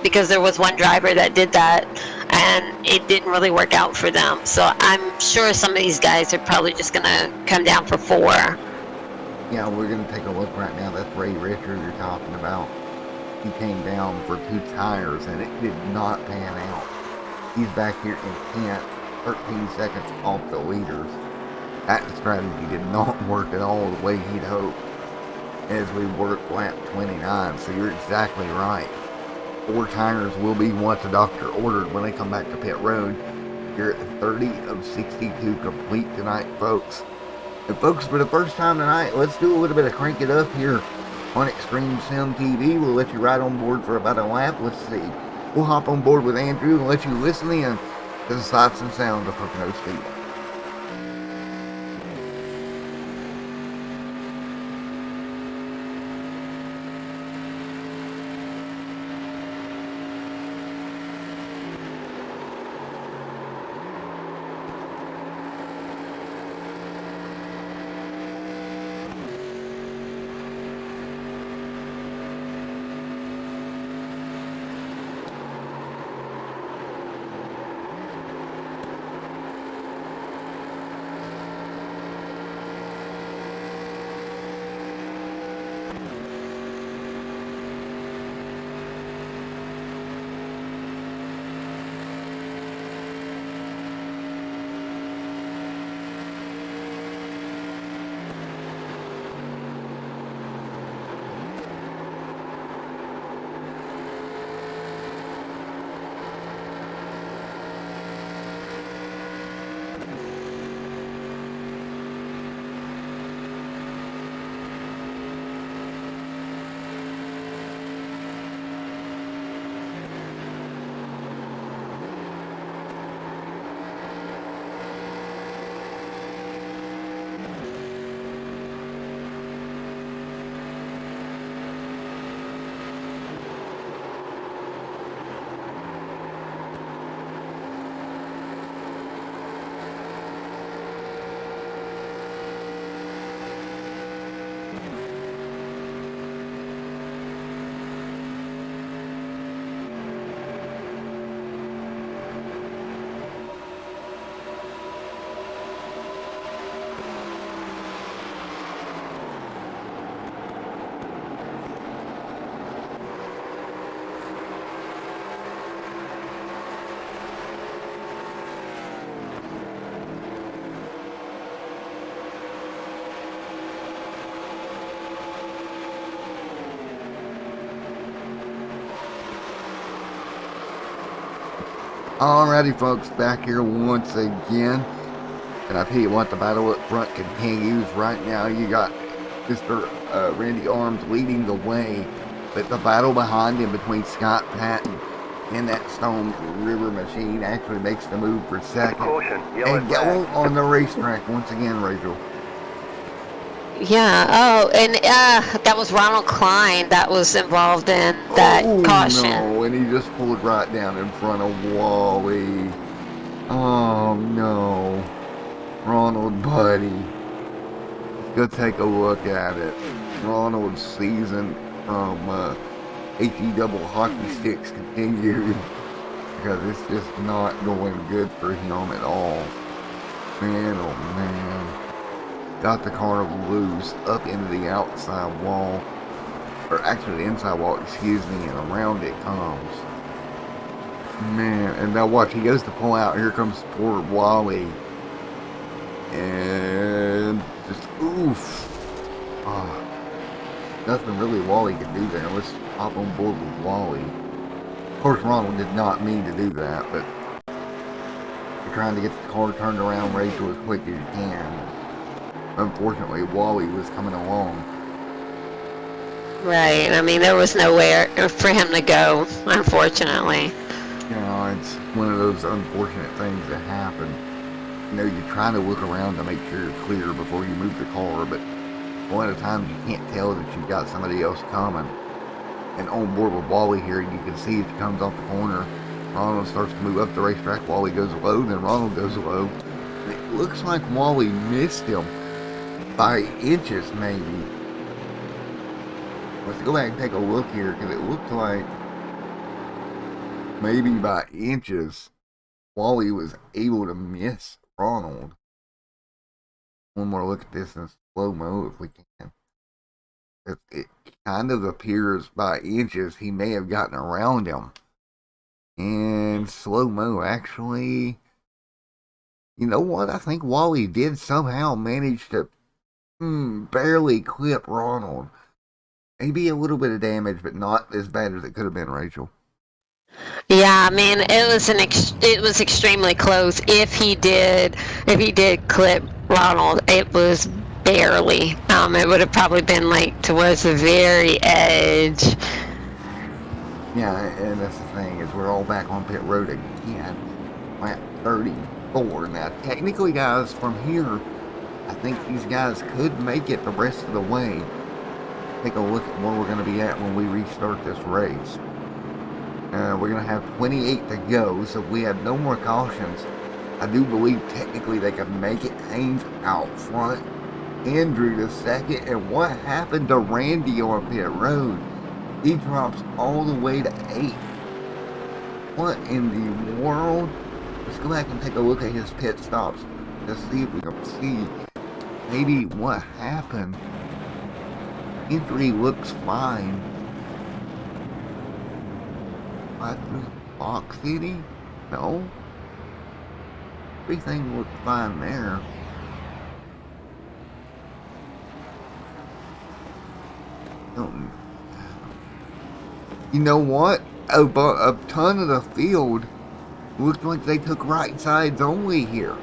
because there was one driver that did that and it didn't really work out for them. So I'm sure some of these guys are probably just going to come down for 4. Yeah, we're going to take a look right now. That's Ray Richard you're talking about. He came down for 2 tires and it did not pan out. He's back here in 10th, 13 seconds off the leaders. That strategy did not work at all the way he'd hoped as we work lap 29. So you're exactly right. 4 tires will be what the doctor ordered when they come back to pit road. You're at 30 of 62 complete tonight, folks. And folks, for the first time tonight, let's do a little bit of crank it up here on Extreme Sim TV. We'll let you ride on board for about a lap. Let's see. We'll hop on board with Andrew and let you listen in to the sights and sounds of Pocono Speedway. Alrighty, folks, back here once again. And I tell you what, the battle up front continues. Right now, you got Mr. Randy Arms leading the way. But the battle behind him between Scott Patton and that Stone River machine actually makes the move for second. And go on the racetrack once again, Rachel. Yeah. Oh, and that was Ronald Klein that was involved in that caution. No, and he just pulled right down in front of Wally. Oh no, Ronald, buddy. Go take a look at it. Ronald's season from HE double hockey sticks continues because it's just not going good for him at all. Man, oh man. Got the car loose up into the outside wall, or actually the inside wall, excuse me, and around it comes. Man, and now watch, he goes to pull out, here comes poor Wally, and just, oof. Nothing really Wally could do there. Let's hop on board with Wally. Of course, Ronald did not mean to do that, but you're trying to get the car turned around, Rachel, as quick as you can. Unfortunately, Wally was coming along. Right. I mean, there was nowhere for him to go, unfortunately. You know, it's one of those unfortunate things that happen. You know, you try to look around to make sure you're clear before you move the car, but a lot of times you can't tell that you've got somebody else coming. And on board with Wally here, you can see as he comes off the corner, Ronald starts to move up the racetrack. Wally goes low, then Ronald goes low. And it looks like Wally missed him by inches, maybe. Let's go back and take a look here, because it looked like maybe by inches Wally was able to miss Ronald. One more look at this in slow-mo if we can. It kind of appears by inches he may have gotten around him. And slow-mo, actually, you know what? I think Wally did somehow manage to barely clip Ronald. Maybe a little bit of damage, but not as bad as it could have been, Rachel. Yeah, I mean, it was extremely close. If he did clip Ronald, it was barely. It would have probably been like towards the very edge. Yeah, and that's the thing, is we're all back on pit road again. Lap 34. Now, technically, guys, from here, I think these guys could make it the rest of the way. Take a look at where we're going to be at when we restart this race. We're going to have 28 to go, so if we have no more cautions, I do believe technically they could make it. Haynes out front, Andrew to second, and what happened to Randy on pit road? He drops all the way to 8. What in the world? Let's go back and take a look at his pit stops to see if we can see maybe what happened. Entry looks fine. Right through Fox City? No. Everything looks fine there. You know what? A ton of the field looked like they took right sides only here.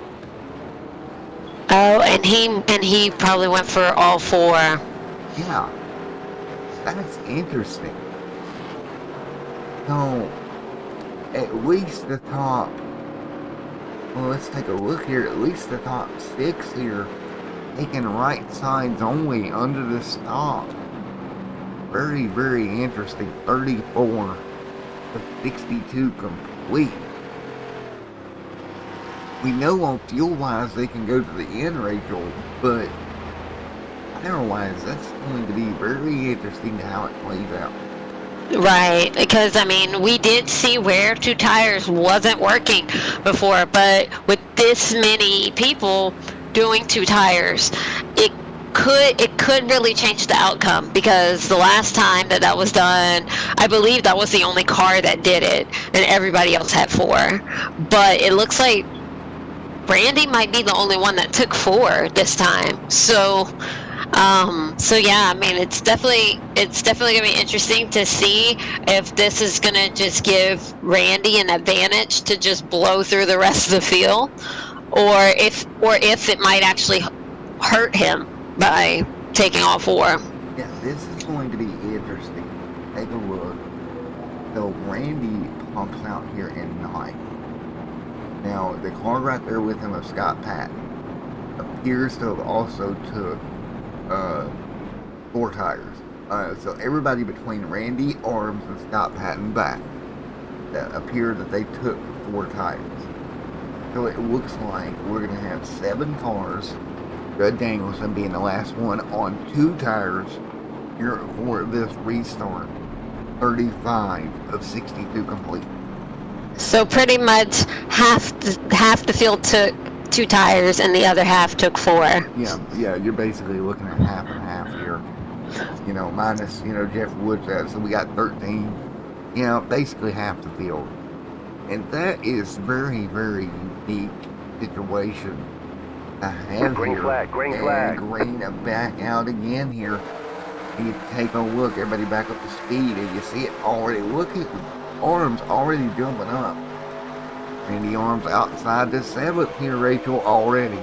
Oh, and he probably went for all 4. Yeah. That's interesting. So, at least the top, well, let's take a look here. At least the top 6 here, taking right sides only under the stop. Very, very interesting. 34 to 62 complete. We know on fuel-wise they can go to the end, Rachel, but tire-wise, that's going to be very interesting to how it plays out. Right, because I mean, we did see where 2 tires wasn't working before, but with this many people doing 2 tires, it could really change the outcome, because the last time that was done, I believe that was the only car that did it, and everybody else had 4. But it looks like Randy might be the only one that took 4 this time. So So yeah, I mean, it's definitely gonna be interesting to see if this is gonna just give Randy an advantage to just blow through the rest of the field, or if it might actually hurt him by taking all four. Yeah, this is going to be interesting. Take a look. So Randy pumps out here in ninth. Now the car right there with him of Scott Patton appears to have also took 4 tires. So everybody between Randy Arms and Scott Patton back appear that they took 4 tires. So it looks like we're going to have 7 cars, Judd Danielson being the last one, on 2 tires here for this restart. 35 of 62 complete. So pretty much half the field took 2 tires and the other half took 4. Yeah, you're basically looking at half and half here. Minus, Jeff Woods, so we got 13. Basically half the field. And that is very, very unique situation to have Green here. flag, green and flag. Green back out again here. And you take a look, everybody back up to speed, and you see it already. Look at Arms already jumping up. Randy Arms outside the 7th here, Rachel, already.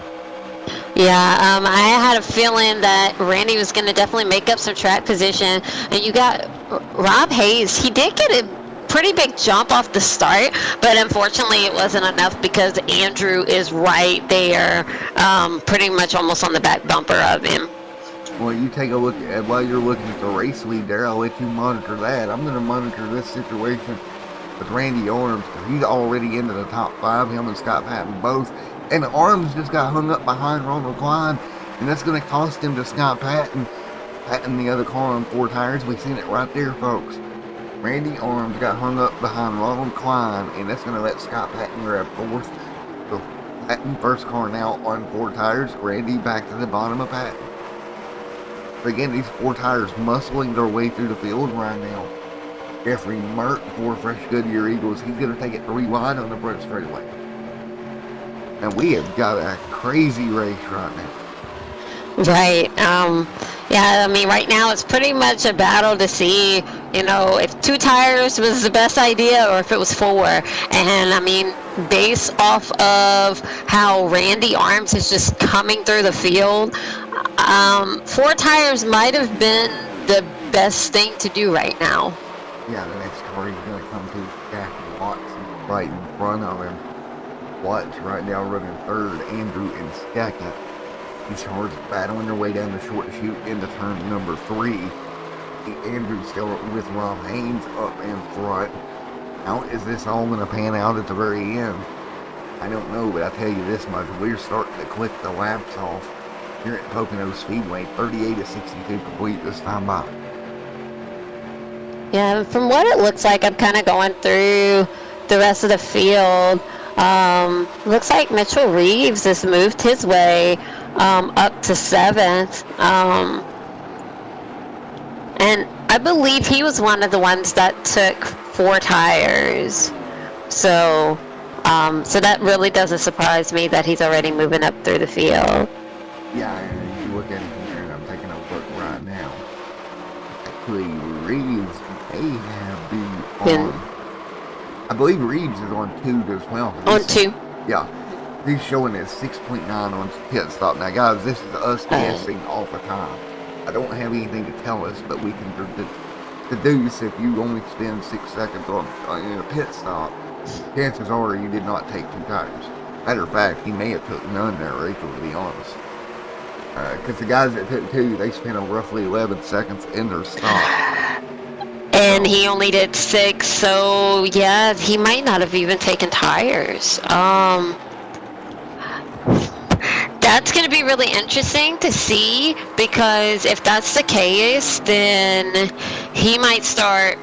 Yeah, I had a feeling that Randy was going to definitely make up some track position. And you got Rob Hayes. He did get a pretty big jump off the start, but unfortunately it wasn't enough because Andrew is right there, pretty much almost on the back bumper of him. Well, you take a look at, while you're looking at the race lead there, I'll let you monitor that. I'm going to monitor this situation with Randy Arms, because he's already into the top 5, him and Scott Patton both. And Arms just got hung up behind Ronald Klein, and that's going to cost him to Scott Patton. Patton, the other car on 4 tires, we've seen it right there, folks. Randy Arms got hung up behind Ronald Klein, and that's going to let Scott Patton grab 4th. So Patton, first car now on 4 tires, Randy back to the bottom of Patton. Again, these 4 tires muscling their way through the field right now. Jeffrey Mert for Fresh Goodyear Eagles, he's going to take it 3 wide on the front straightaway. And we have got a crazy race right now. Right. Yeah, I mean, right now it's pretty much a battle to see, if 2 tires was the best idea or if it was 4. And I mean, based off of how Randy Arms is just coming through the field, 4 tires might have been the best thing to do right now. Yeah, the next car he's going to come to is Jack Watts right in front of him. Watts right now running 3rd, Andrew in 2nd. These cars battling their way down the short chute into turn number 3. Andrew still with Rob Haynes up in front. How is this all going to pan out at the very end? I don't know, but I tell you this much. We're starting to click the laps off here at Pocono Speedway. 38 of 62 complete this time by. Yeah, from what it looks like, I'm kind of going through the rest of the field. Looks like Mitchell Reeves has moved his way up to 7th. And I believe he was one of the ones that took 4 tires. So that really doesn't surprise me that he's already moving up through the field. Yeah, and if you look at it here, and I'm taking a look right now. Actually, Reeves may have been on. I believe Reeves is on 2 as well. On 2? Yeah. He's showing his 6.9 on pit stop. Now, guys, this is us guessing off of time. I don't have anything to tell us, but we can deduce if you only spend 6 seconds on a pit stop, chances are you did not take 2 tires. Matter of fact, he may have took none there, Rachel, to be honest. Because the guys that took 2, they spent roughly 11 seconds in their stop. And he only did 6, so yeah, he might not have even taken tires. That's going to be really interesting to see, because if that's the case, then he might start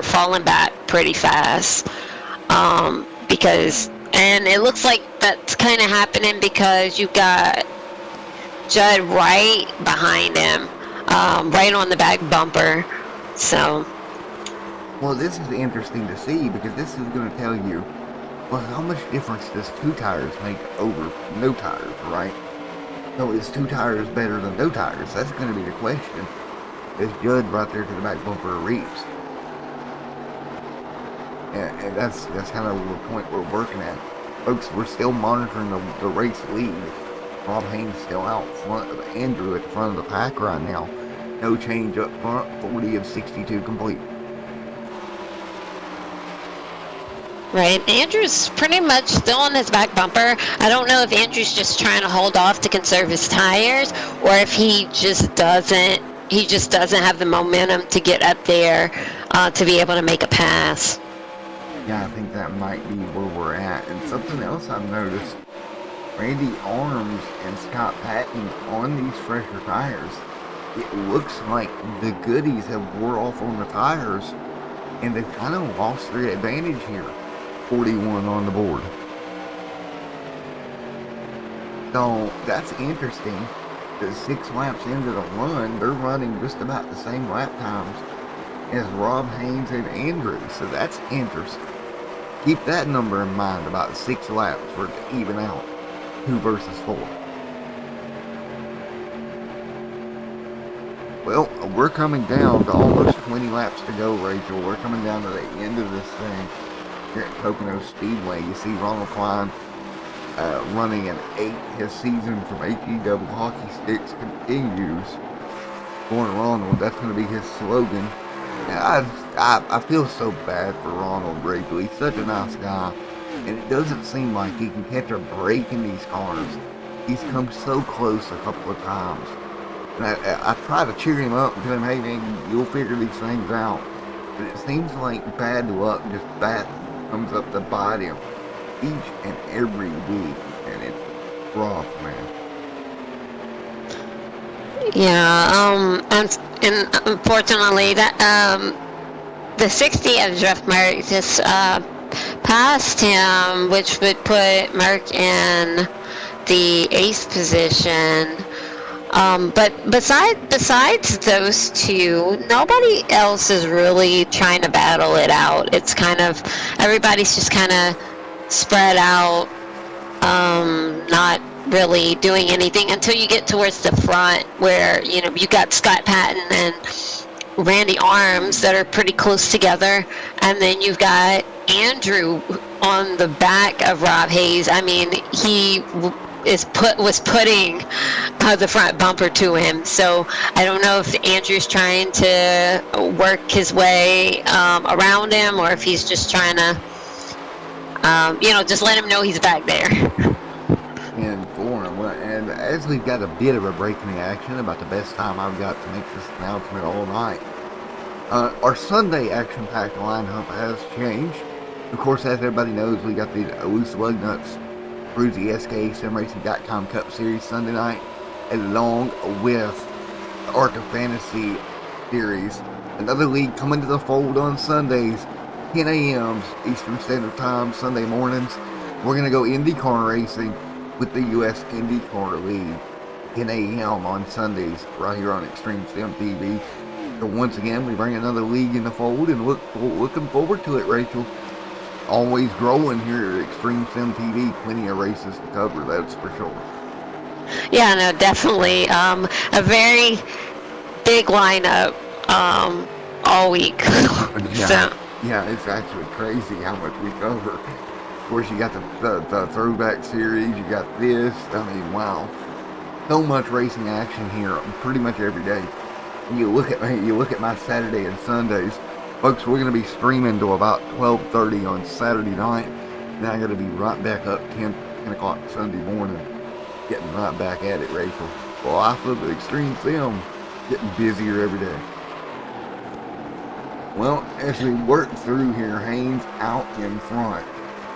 falling back pretty fast. And it looks like that's kind of happening because you got Judd right behind him. Right on the back bumper. So, well, this is interesting to see, because this is going to tell you, well, how much difference does 2 tires make over no tires, right? So is 2 tires better than no tires? That's going to be the question. Is Judd right there to the back bumper of Reeves? And that's kind of the point we're working at. Folks, we're still monitoring the race lead. Rob Haynes still out front of Andrew at the front of the pack right now. No change up front, 40 of 62 complete. Right, Andrew's pretty much still on his back bumper. I don't know if Andrew's just trying to hold off to conserve his tires, or if he just doesn't have the momentum to get up there to be able to make a pass. Yeah, I think that might be where we're at. And something else I've noticed, Randy Arms and Scott Patton on these fresher tires, it looks like the goodies have wore off on the tires, and they've kind of lost their advantage here. 41 on the board. So that's interesting. That 6 laps into the run, they're running just about the same lap times as Rob Haynes and Andrew. So that's interesting. Keep that number in mind, about 6 laps for it to even out. 2 versus 4. Well, we're coming down to almost 20 laps to go, Rachel. We're coming down to the end of this thing. Here at Pocono Speedway, you see Ronald Klein running an 8th. His season from HEW Hockey Sticks continues. Going Ronald, that's going to be his slogan. And I feel so bad for Ronald, Rachel. He's such a nice guy, and it doesn't seem like he can catch a break in these cars. He's come so close a couple of times. And I try to cheer him up and tell him, hey man, you'll figure these things out. But it seems like bad luck just comes up to bite him each and every week, and it's rough, man. Yeah, and unfortunately, that the 60 of Jeff Merck just passed him, which would put Merck in the 8th position. But besides those two, nobody else is really trying to battle it out. It's kind of, everybody's just kind of spread out, not really doing anything until you get towards the front, where, you know, you got Scott Patton and Randy Arms that are pretty close together, and then you've got Andrew on the back of Rob Hayes. I mean, he was putting the front bumper to him. So I don't know if Andrew's trying to work his way around him, or if he's just trying to, just let him know he's back there. And for him, and as we've got a bit of a break in the action, about the best time I've got to make this announcement all night. Our Sunday action-packed lineup has changed. Of course, as everybody knows, we got the loose Lugnuts Bruzy SK SimRacing.com Cup Series Sunday night, along with the Arc of Fantasy Series. Another league coming to the fold on Sundays, 10 a.m. Eastern Standard Time, Sunday mornings. We're going to go IndyCar racing with the U.S. IndyCar League, 10 a.m. on Sundays, right here on Extreme Sim TV. So once again, we bring another league in the fold, and looking forward to it, Rachel. Always growing here at Extreme Sim TV. Plenty of races to cover, that's for sure. Yeah, no, definitely. A very big lineup all week. Yeah, it's actually crazy how much we cover. Of course, you got the Throwback series, you got this. I mean, wow. So much racing action here pretty much every day. You look at my Saturday and Sundays. Folks, we're going to be streaming to about 12:30 on Saturday night. Now I'm going to be right back up 10 o'clock Sunday morning, getting right back at it, Rachel. Life of the Extreme Sim, getting busier every day. Well, as we work through here, Haynes out in front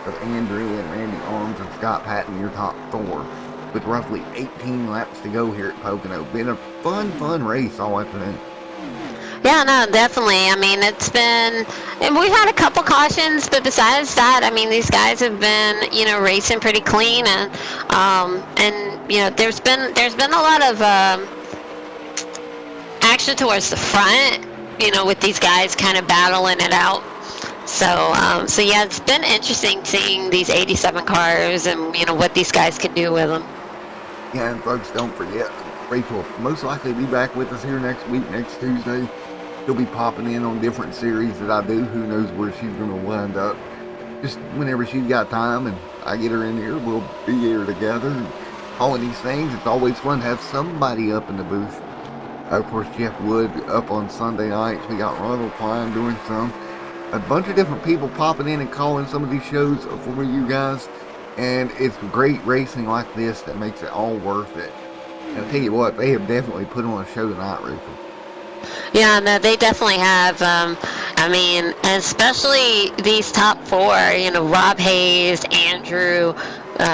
of Andrew and Randy Arms and Scott Patton, your top 4, with roughly 18 laps to go here at Pocono. Been a fun race all afternoon. Yeah, no, definitely. I mean, and we've had a couple cautions, but besides that, I mean, these guys have been, racing pretty clean, and there's been a lot of action towards the front, with these guys kind of battling it out. So yeah, it's been interesting seeing these 87 cars and, what these guys can do with them. Yeah, and folks, don't forget, Rachel will most likely be back with us here next week, next Tuesday. She'll be popping in on different series that I do. Who knows where she's going to wind up. Just whenever she's got time and I get her in here, we'll be here together. And all of these things, it's always fun to have somebody up in the booth. Of course, Jeff Wood up on Sunday nights. We got Ronald Klein doing some. A bunch of different people popping in and calling some of these shows for you guys. And it's great racing like this that makes it all worth it. And I'll tell you what, they have definitely put on a show tonight, Rachel. Yeah, no, they definitely have. I mean, especially these top four, Rob Hayes, Andrew,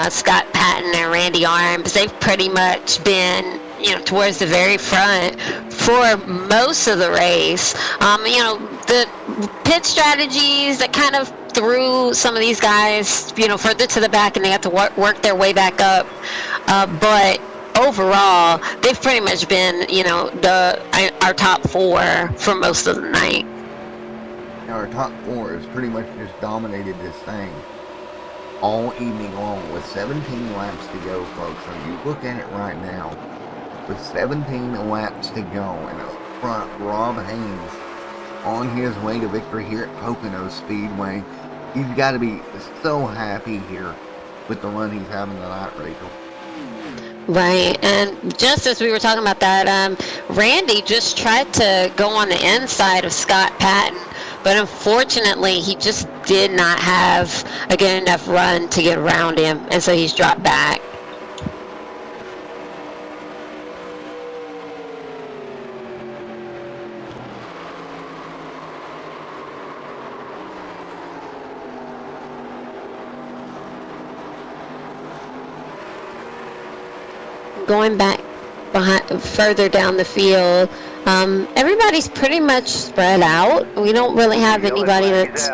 Scott Patton, and Randy Arms, they've pretty much been, towards the very front for most of the race. The pit strategies that kind of threw some of these guys, further to the back, and they have to work their way back up. But overall, they've pretty much been, our top four for most of the night. Our top four has pretty much just dominated this thing all evening long with 17 laps to go, folks. So you look at it right now, with 17 laps to go, and up front, Rob Haynes on his way to victory here at Pocono Speedway. He's got to be so happy here with the run he's having tonight, Rachel. Right, and just as we were talking about that, Randy just tried to go on the inside of Scott Patton, but unfortunately he just did not have a good enough run to get around him, and so he's dropped back. Going back further down the field, everybody's pretty much spread out. We don't really have anybody that's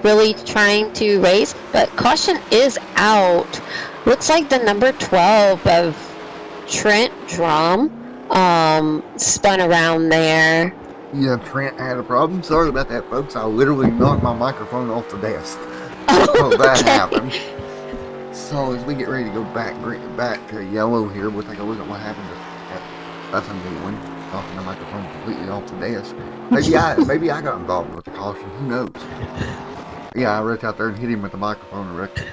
really trying to race, but caution is out. Looks like the number 12 of Trent Drum spun around there. Yeah, Trent had a problem. Sorry about that, folks. I literally knocked my microphone off the desk. Oh, So that okay. happened. So as we get ready to go back to yellow here, we'll take a look at what happened. That's a new one. Knocking the microphone completely off the desk. Maybe I got involved with the caution. Who knows? Yeah, I reached out there and hit him with the microphone directly.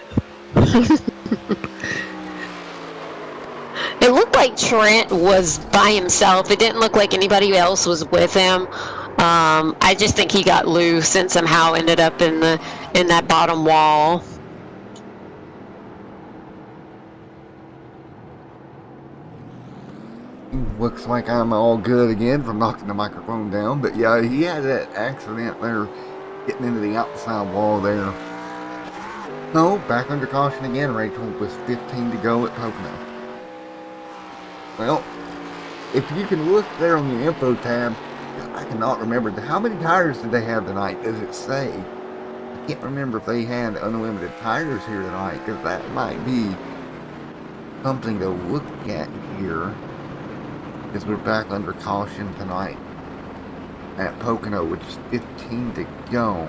It looked like Trent was by himself. It didn't look like anybody else was with him. I just think he got loose and somehow ended up in that bottom wall. Looks like I'm all good again from knocking the microphone down. But yeah, he had that accident there, getting into the outside wall there. No, back under caution again, Rachel, with 15 to go at Pocono. Well, if you can look there on the info tab, I cannot remember. How many tires did they have tonight? Does it say? I can't remember if they had unlimited tires here tonight, because that might be something to look at here. As we're back under caution tonight at Pocono with just 15 to go.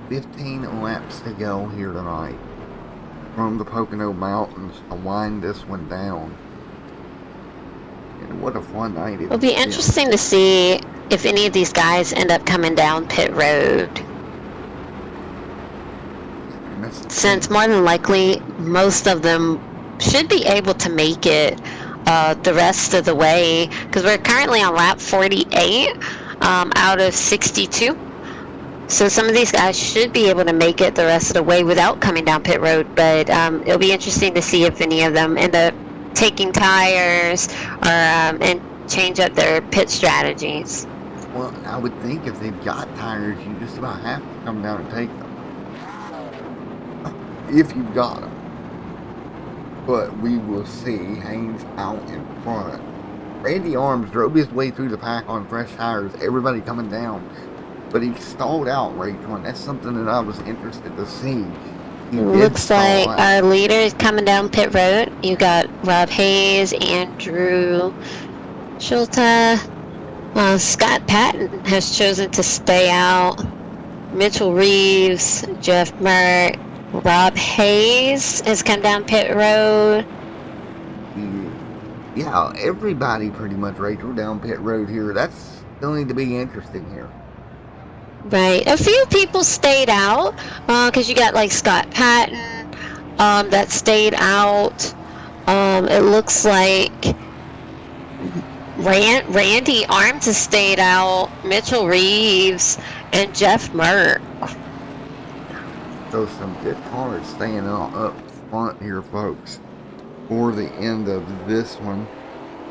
15 laps to go here tonight from the Pocono Mountains to wind this one down. And what a fun night It'll be interesting to see if any of these guys end up coming down pit road. Since more than likely, most of them should be able to make it the rest of the way, because we're currently on lap 48 out of 62. So some of these guys should be able to make it the rest of the way without coming down pit road, but it'll be interesting to see if any of them end up taking tires or and change up their pit strategies. Well, I would think if they've got tires, you just about have to come down and take them. If you've got them. But we will see. Haynes out in front. Randy Arms drove his way through the pack on fresh tires. Everybody coming down. But he stalled out, Rachel, and that's something that I was interested to see. Looks like our leader is coming down pit road. You got Rob Hayes, Andrew Schulte. Scott Patton has chosen to stay out. Mitchell Reeves, Jeff Mert, Rob Hayes has come down pit road. yeah, everybody pretty much, Rachel, down pit road here. That's going to be interesting here. Right. A few people stayed out because you got like Scott Patton that stayed out. It looks like Randy Arms has stayed out, Mitchell Reeves, and Jeff Merck. So some good cars staying up front here, folks, for the end of this one.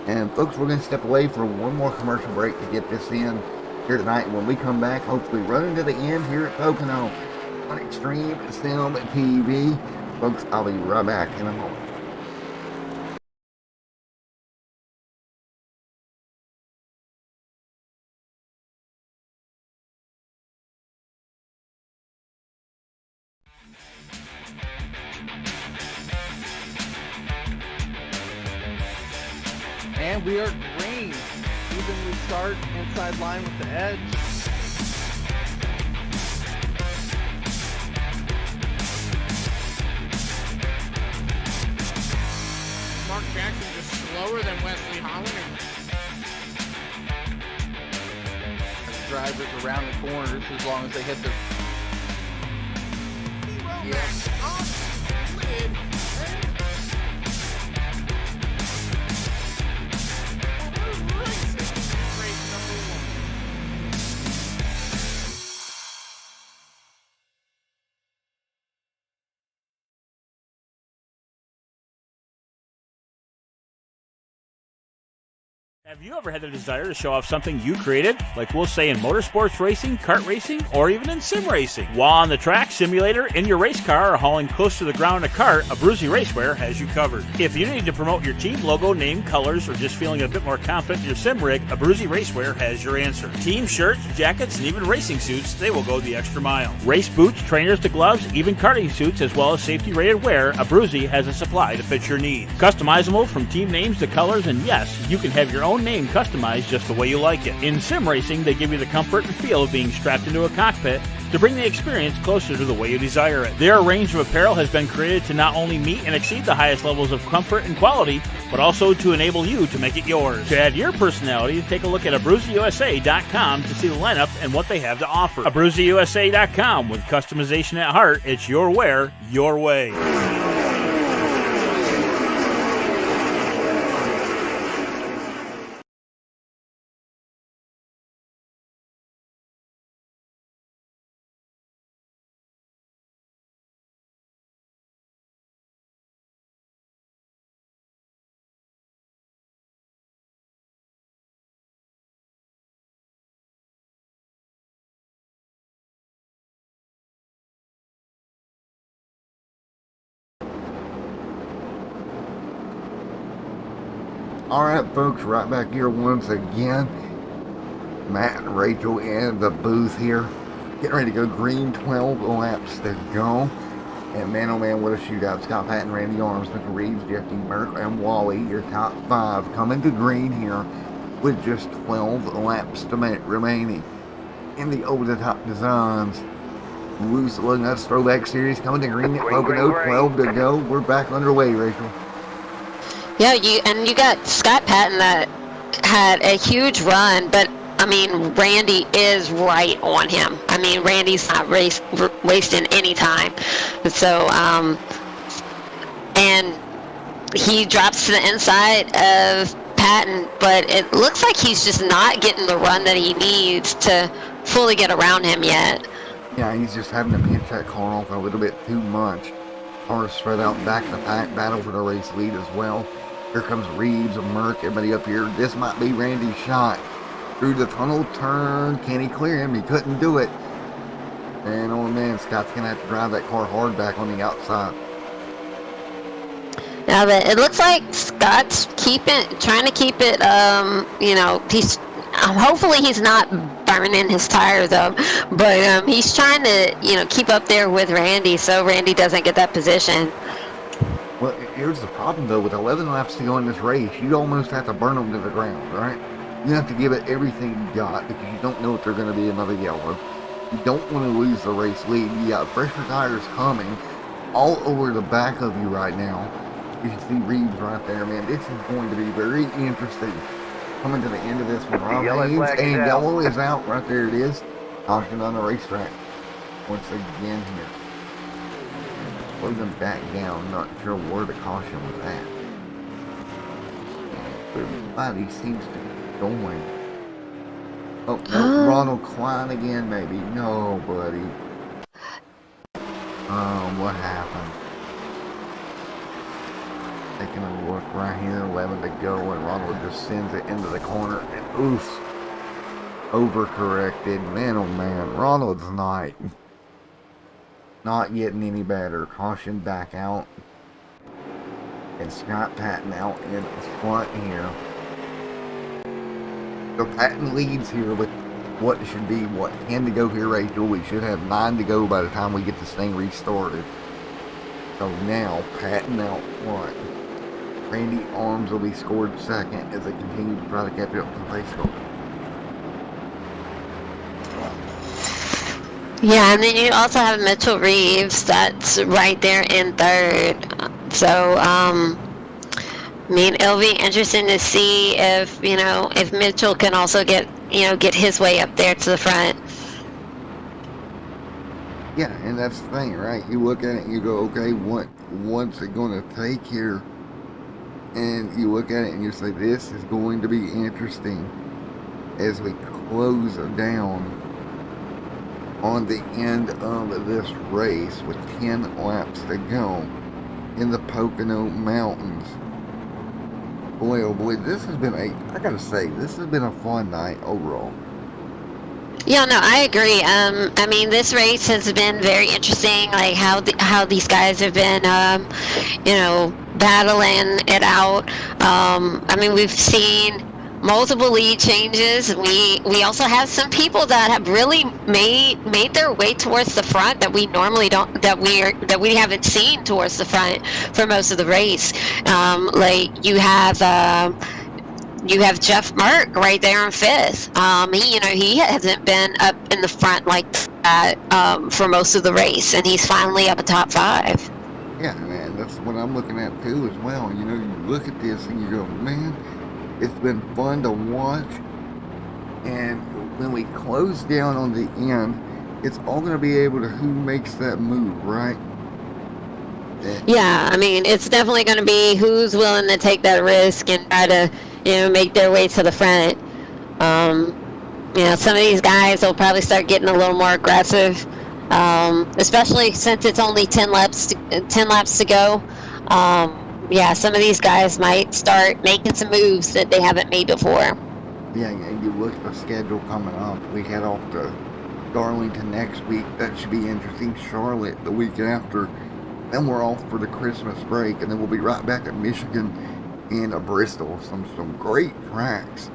And folks, we're going to step away for one more commercial break to get this in here tonight. When we come back, hopefully running to the end here at Pocono on Extreme Sim TV. Folks, I'll be right back in a moment. And we are green. Evenly start inside line with the edge. Mark Jackson just slower than Wesley Holland. Drivers around the corners as long as they hit the... Yes. Off lid. Race number 1. Have you ever had the desire to show off something you created? Like we'll say in motorsports racing, kart racing, or even in sim racing. While on the track, simulator, in your race car, or hauling close to the ground in a cart, Abruzzi Racewear has you covered. If you need to promote your team logo, name, colors, or just feeling a bit more confident in your sim rig, Abruzzi Racewear has your answer. Team shirts, jackets, and even racing suits, they will go the extra mile. Race boots, trainers to gloves, even karting suits, as well as safety-rated wear, Abruzzi has a supply to fit your needs. Customizable from team names to colors, and yes, you can have your own name customized just the way you like it. In sim racing, they give you the comfort and feel of being strapped into a cockpit to bring the experience closer to the way you desire it. Their range of apparel has been created to not only meet and exceed the highest levels of comfort and quality, but also to enable you to make it yours. To add your personality, take a look at AbruzziUSA.com to see the lineup and what they have to offer. AbruzziUSA.com, with customization at heart, it's your wear, your way. Alright, folks, right back here once again. Matt and Rachel in the booth here. Getting ready to go green, 12 laps to go. And man, oh man, what a shootout. Scott Patton, Randy Arms, Mitchell Reeves, Jeff D. Merck, and Wally, your top 5, coming to green here with just 12 laps to remaining. In the over-the-top designs, loose Lugnuts Throwback Series coming to green at Pocono, 12 to go. We're back underway, Rachel. Yeah, you got Scott Patton that had a huge run, but I mean, Randy is right on him. I mean, Randy's not wasting any time. So, and he drops to the inside of Patton, but it looks like he's just not getting the run that he needs to fully get around him yet. Yeah, he's just having to pinch that car off a little bit too much. Cars spread out back in the pack, battle for the race lead as well. Here comes Reeves and Merck, everybody up here. This might be Randy's shot. Through the tunnel turn, can he clear him? He couldn't do it. And oh man, Scott's gonna have to drive that car hard back on the outside. Now that it looks like Scott's trying to keep it, you know, he's hopefully he's not burning his tires up, but he's trying to, you know, keep up there with Randy so Randy doesn't get that position. Well, here's the problem though, with 11 laps to go in this race, you almost have to burn them to the ground, right? You have to give it everything you got because you don't know if they're going to be another yellow. You don't want to lose the race lead. You got fresher tires coming all over the back of you right now. You can see Reeves right there, man. This is going to be very interesting. Coming to the end of this one, Rob yellow Haynes, flag is and out. yellow is out. Right there it is. Caution on the racetrack. Once again here. Slow them back down. Not sure where the caution was at. Everybody seems to be going. Oh, no, Ronald Klein again, maybe. No, buddy. What happened? Taking a look right here, 11 to go, and Ronald just sends it into the corner, and oof. Overcorrected. Man, oh man. Ronald's not getting any better. Caution back out. And Scott Patton out in front here. So Patton leads here with what should be, 10 to go here, Rachel. We should have 9 to go by the time we get this thing restarted. So now, Patton out front. Randy Arms will be scored second as they continue to try to catch up to the pace car. Yeah, and then you also have Mitchell Reeves that's right there in third. So, I mean, it'll be interesting to see if Mitchell can also get his way up there to the front. Yeah, and that's the thing, right? You look at it and you go, okay, what's it going to take here? And you look at it and you say, this is going to be interesting as we close down on the end of this race with 10 laps to go in the Pocono Mountains. Boy, oh boy, this has been I gotta say, this has been a fun night overall. Yeah, no, I agree. I mean, this race has been very interesting, like how these guys have been, battling it out. I mean, we've seen multiple lead changes. We also have some people that have really made their way towards the front that we normally don't, that we haven't seen towards the front for most of the race. Like you have Jeff Merck right there in fifth. He hasn't been up in the front like that for most of the race, and he's finally up at top 5. Yeah, man, that's what I'm looking at too as well. You look at this and you go, man, it's been fun to watch. And when we close down on the end, it's all going to be able to who makes that move, right? Yeah, I mean, it's definitely going to be who's willing to take that risk and try to make their way to the front. Some of these guys will probably start getting a little more aggressive, especially since it's only 10 laps to go. Some of these guys might start making some moves that they haven't made before. Yeah, and you look at the schedule coming up. We head off to Darlington next week. That should be interesting. Charlotte the week after. Then we're off for the Christmas break, and then we'll be right back at Michigan and Bristol. Some great tracks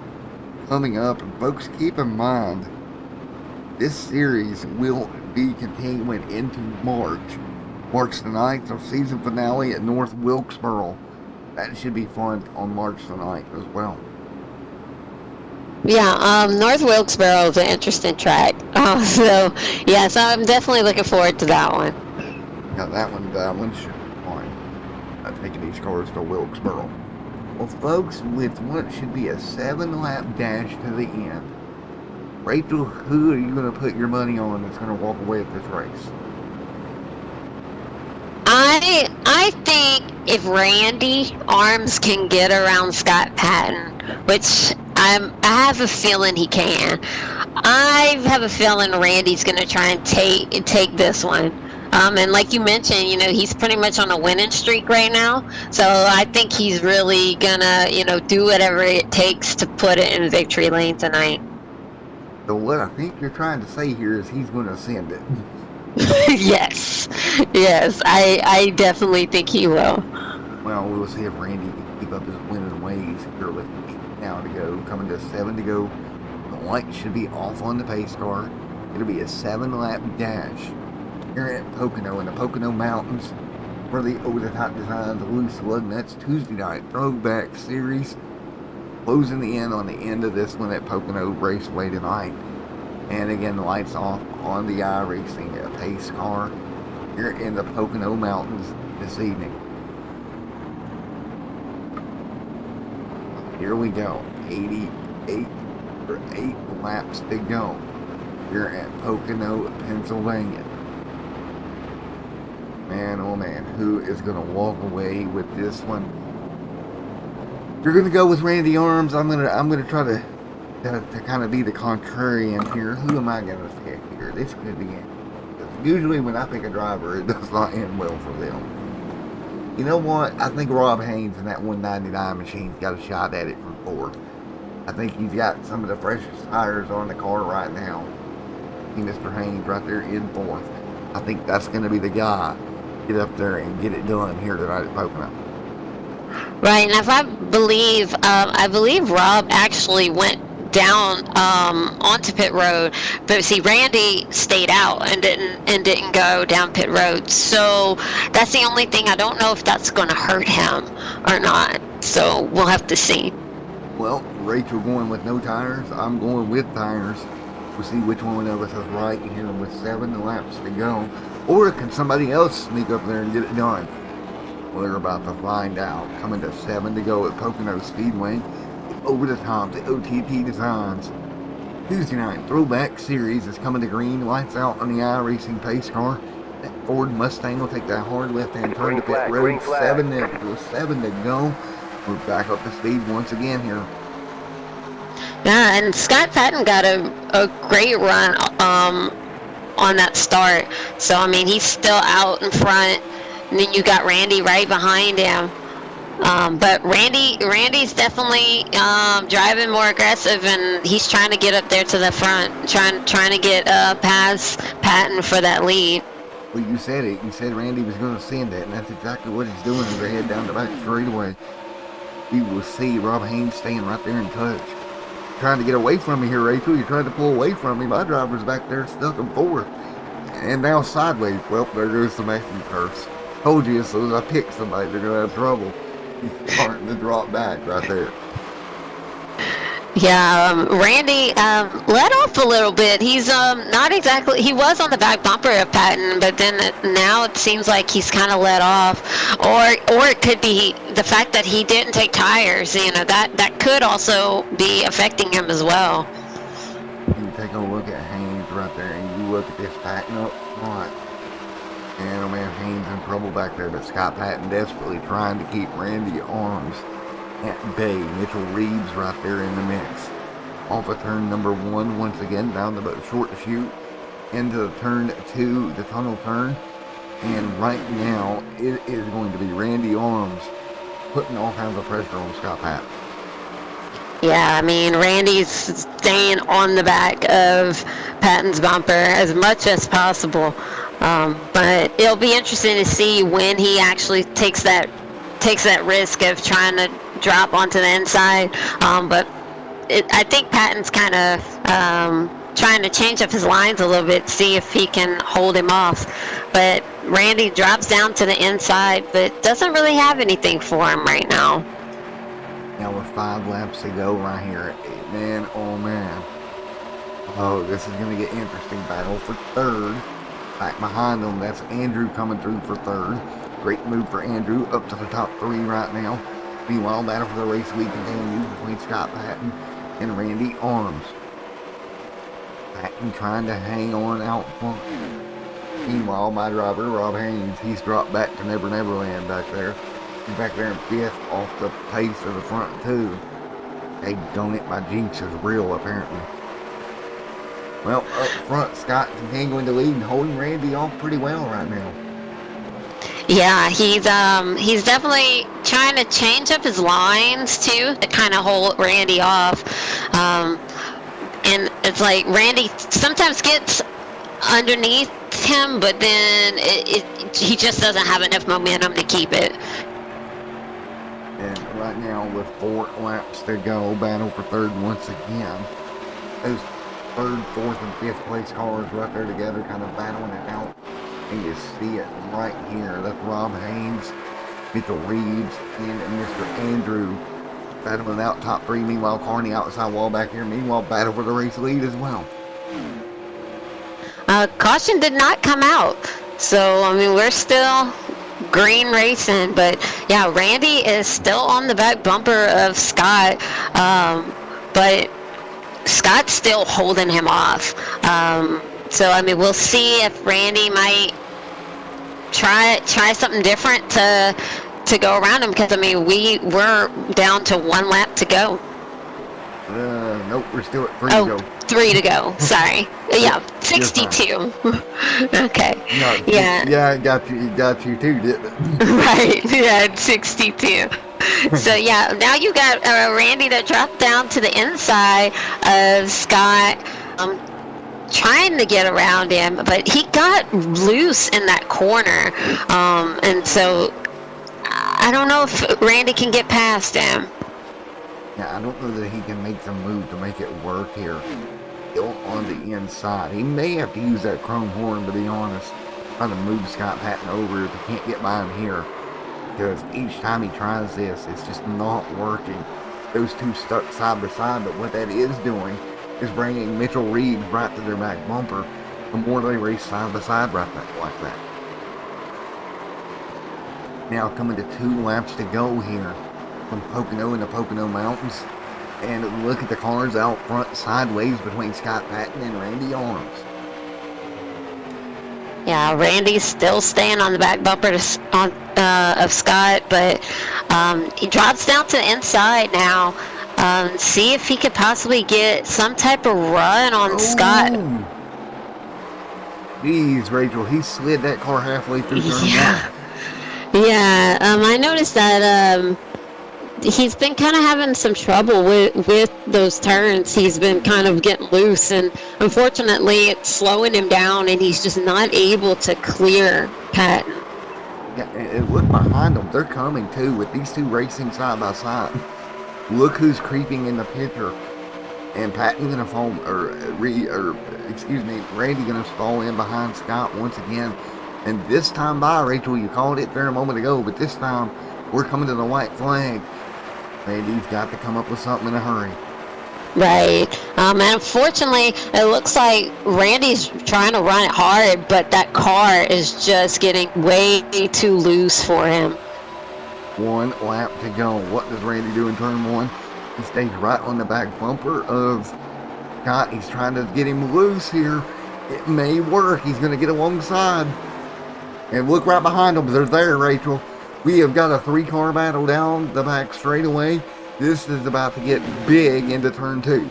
coming up. And folks, keep in mind, this series will be continuing into March. March the 9th, our season finale at North Wilkesboro. That should be fun on March the 9th as well. Yeah, North Wilkesboro is an interesting track. So I'm definitely looking forward to that one. Yeah, that one should be fun. Taking these cars to Wilkesboro. Well, folks, with what should be a 7-lap dash to the end, Rachel, who are you going to put your money on that's going to walk away at this race? I think if Randy Arms can get around Scott Patton, which I have a feeling he can, I have a feeling Randy's going to try and take this one. And like you mentioned, he's pretty much on a winning streak right now. So I think he's really gonna, do whatever it takes to put it in victory lane tonight. So what I think you're trying to say here is he's going to send it. Yes, I definitely think he will. Well, we'll see if Randy can keep up his winning ways here with 8 now to go, coming to 7 to go. The light should be off on the pace car. It'll be a 7-lap dash here at Pocono in the Pocono Mountains for the over-the-top designs loose Lugnuts Tuesday night Throwback series. Closing the end on the end of this one at Pocono Raceway tonight. And again, the lights off on the iRacing pace car here in the Pocono Mountains this evening. Here we go. 88 or 8 laps to go. We're at Pocono, Pennsylvania. Man, oh man, who is going to walk away with this one? You're going to go with Randy Arms. I'm gonna try to kind of be the contrarian here. Who am I going to pick here? This could be it. Usually when I pick a driver, it does not end well for them. You know what? I think Rob Haynes in that 199 machine's got a shot at it from fourth. I think he's got some of the freshest tires on the car right now. See Mr. Haynes right there in fourth. I think that's going to be the guy. Get up there and get it done here tonight at Pocono. Right, and if I believe Rob actually went down onto pit road, but see Randy stayed out and didn't go down pit road. So that's the only thing. I don't know if that's going to hurt him or not. So we'll have to see. Well, Rachel going with no tires. I'm going with tires. We'll see which one of us is right here with 7 laps to go. Or can somebody else sneak up there and get it done? Well, they're about to find out. Coming to 7 to go at Pocono Speedway. Over the top, the OTT Designs Tuesday night Throwback Series is coming to green. Lights out on the iRacing pace car. That Ford Mustang will take that hard left-hand turn to pit road. 7 to go. We're back up to speed once again here. Yeah, and Scott Patton got a great run on that start. So I mean, he's still out in front, and then you got Randy right behind him. But Randy's definitely driving more aggressive, and he's trying to get up there to the front, trying to get past Patton for that lead. Well, you said it. You said Randy was going to send it, and that's exactly what he's doing as they head down the back straightaway. You will see Rob Haynes staying right there in touch. Trying to get away from me here, Rachel. You're trying to pull away from me. My driver's back there stuck in fourth. And now sideways. Well, there goes the action curse. Told you, as soon as I pick somebody, they're going to have trouble. He's starting to drop back right there. Yeah, Randy let off a little bit. He's not exactly. He was on the back bumper of Patton, but then now it seems like he's kind of let off, or it could be the fact that he didn't take tires. You know, that could also be affecting him as well. You take a look at Haynes right there, and you look at this Patton up front. And oh man, Haynes in trouble back there, but Scott Patton desperately trying to keep Randy Arms at bay. Mitchell Reeves right there in the mix. Off of turn number 1 once again, down the short chute into the turn 2, the tunnel turn. And right now, it is going to be Randy Arms putting all kinds of pressure on Scott Patton. Yeah, I mean, Randy's staying on the back of Patton's bumper as much as possible. But it'll be interesting to see when he actually takes that risk of trying to drop onto the inside. But I think Patton's kind of trying to change up his lines a little bit, see if he can hold him off. But Randy drops down to the inside, but doesn't really have anything for him right now. Now with 5 laps to go right here. Man, oh man. Oh, this is going to get interesting. Battle for third. Back behind them, that's Andrew coming through for third. Great move for Andrew, up to the top 3 right now. Meanwhile, battle for the race lead continues between Scott Patton and Randy Arms. Patton trying to hang on out front. Meanwhile, my driver, Rob Haynes, he's dropped back to Never Never Land back there. He's back there in 5th off the pace of the front 2. Hey, don't it, my jinx is real apparently. Well, up front, Scott continuing to lead and holding Randy off pretty well right now. Yeah, he's definitely trying to change up his lines too to kind of hold Randy off. And it's like Randy sometimes gets underneath him, but then he just doesn't have enough momentum to keep it. And right now with 4 laps to go, battle for third once again. Those 3rd, 4th, and 5th place cars right there together, kind of battling it out. And you see it right here. That's Rob Haynes, Mitchell Reeves, and Mr. Andrew battling out top 3. Meanwhile, Carney outside wall back here. Meanwhile, battle for the race lead as well. Caution did not come out. So, I mean, we're still green racing. But yeah, Randy is still on the back bumper of Scott, but Scott's still holding him off. So I mean, we'll see if Randy might try something different to go around him, because I mean we're down to 1 lap to go. Nope, we're still at 3 Oh, to go. 3 to go. Sorry. Yeah, 62. Okay. No, Yeah. it got you too, didn't it? Right. Yeah, it's 62. So yeah, now you got Randy to drop down to the inside of Scott, trying to get around him, but he got loose in that corner, and so I don't know if Randy can get past him. Yeah, I don't know that he can make the move to make it work here. Still on the inside. He may have to use that chrome horn, to be honest, trying to move Scott Patton over if he can't get by him here. Because each time he tries this, it's just not working. Those two stuck side by side, but what that is doing is bringing Mitchell Reeves right to their back bumper. The more they race side by side like that. Now coming to 2 laps to go here from Pocono in the Pocono Mountains. And look at the cars out front sideways between Scott Patton and Randy Arms. Yeah, Randy's still staying on the back bumper of Scott, but he drops down to the inside now. See if he could possibly get some type of run on Scott. Jeez, Rachel, he slid that car halfway through turn 1. Yeah, I noticed that he's been kind of having some trouble with those turns. He's been kind of getting loose, and unfortunately it's slowing him down, and he's just not able to clear Patton. Yeah, and look behind them. They're coming too, with these two racing side by side. Look who's creeping in the picture. And Patton gonna fall, Randy gonna fall in behind Scott once again. And this time by, Rachel, you called it there a moment ago, but this time we're coming to the white flag. Randy's got to come up with something in a hurry. Right. And unfortunately, it looks like Randy's trying to run it hard, but that car is just getting way too loose for him. 1 lap to go. What does Randy do in turn 1? He stays right on the back bumper of Scott. He's trying to get him loose here. It may work. He's going to get alongside. And look right behind them. They're there, Rachel. We have got a 3-car battle down the back straightaway. This is about to get big into turn 2.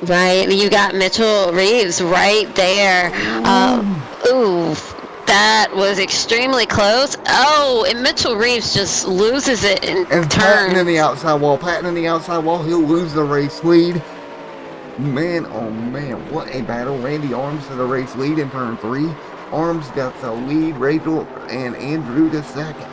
Right. You got Mitchell Reeves right there. Ooh, that was extremely close. Oh, and Mitchell Reeves just loses it in and turn. Patton in the outside wall. Patton in the outside wall. He'll lose the race lead. Man, oh man, what a battle. Randy Arms to the race lead in turn 3. Arms got the lead. Rachel and Andrew to second.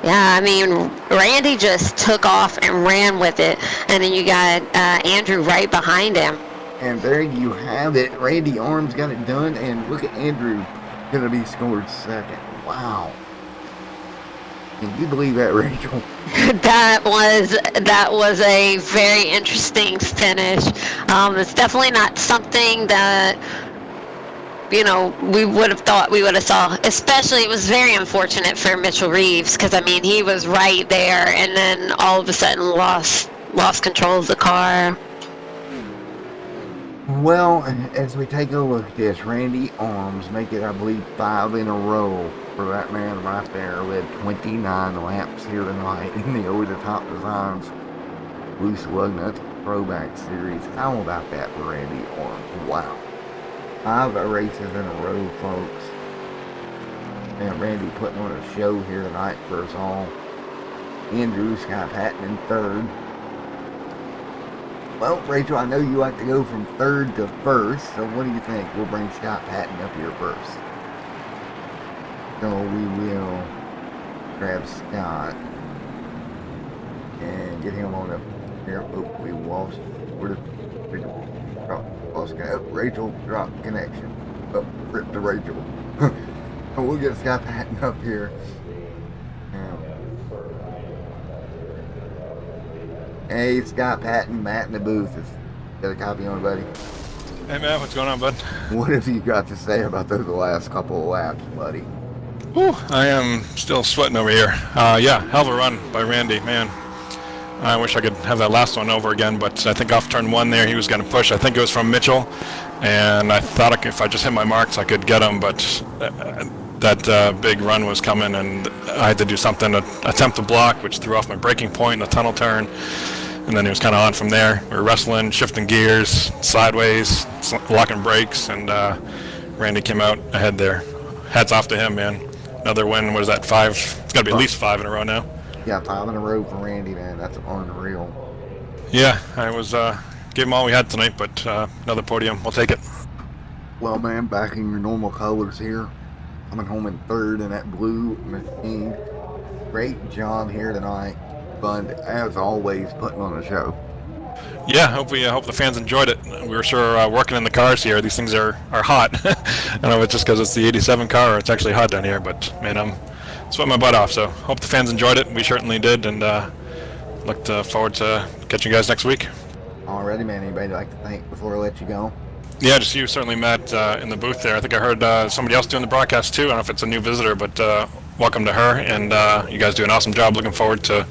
Yeah, I mean, Randy just took off and ran with it, and then you got Andrew right behind him. And there you have it. Randy Arms got it done, and look at Andrew going to be scored second. Wow. Can you believe that, Rachel? That was a very interesting finish. It's definitely not something that, you know, we would have thought we would have saw. Especially, it was very unfortunate for Mitchell Reeves, because I mean, he was right there, and then all of a sudden lost control of the car. Well, as we take a look at this, Randy Arms make it, I believe, 5 in a row for that man right there. Led 29 laps here tonight in the Over the Top Designs Loose Lugnuts Throwback Series. How about that for Randy Arms? Wow. 5 races in a row, folks. And Randy putting on a show here tonight for us all. Andrew Scott Patton in 3rd. Well, Rachel, I know you like to go from 3rd to 1st, so what do you think? We'll bring Scott Patton up here first. So we will grab Scott and get him on up here. Oh, we lost. Where did Rachel drop? Lost Scott. Oh, Rachel dropped connection. Oh, rip to Rachel. We'll get Scott Patton up here. Hey, Scott Patton, Matt in the booth. Got a copy on it, buddy? Hey, man, what's going on, bud? What have you got to say about those last couple of laps, buddy? Whew, I am still sweating over here. Yeah, hell of a run by Randy, man. I wish I could have that last one over again, but I think off turn 1 there he was going to push. I think it was from Mitchell, and I thought if I just hit my marks I could get him, but that big run was coming, and I had to do something to attempt to block, which threw off my braking point in the tunnel turn, and then he was kind of on from there. We were wrestling, shifting gears, sideways, locking brakes, and Randy came out ahead there. Hats off to him, man. Another win, what is that, 5? It's got to be at least 5 in a row now. Yeah, 5 in a row for Randy, man. That's unreal. Yeah, I was gave him all we had tonight, but another podium, we'll take it. Well, man, back in your normal colors here. Coming home in 3rd in that blue machine. Great job here tonight. Fun, as always, putting on a show. Yeah, hope the fans enjoyed it. We were sure working in the cars here. These things are hot. I know it's just because it's the 87 car, it's actually hot down here, but man, I'm sweating my butt off, so hope the fans enjoyed it. We certainly did, and looked forward to catching you guys next week. Alrighty, man. Anybody like to thank before I let you go? Yeah, just you, certainly, Matt, in the booth there. I think I heard somebody else doing the broadcast too. I don't know if it's a new visitor, but welcome to her, and you guys do an awesome job. Looking forward to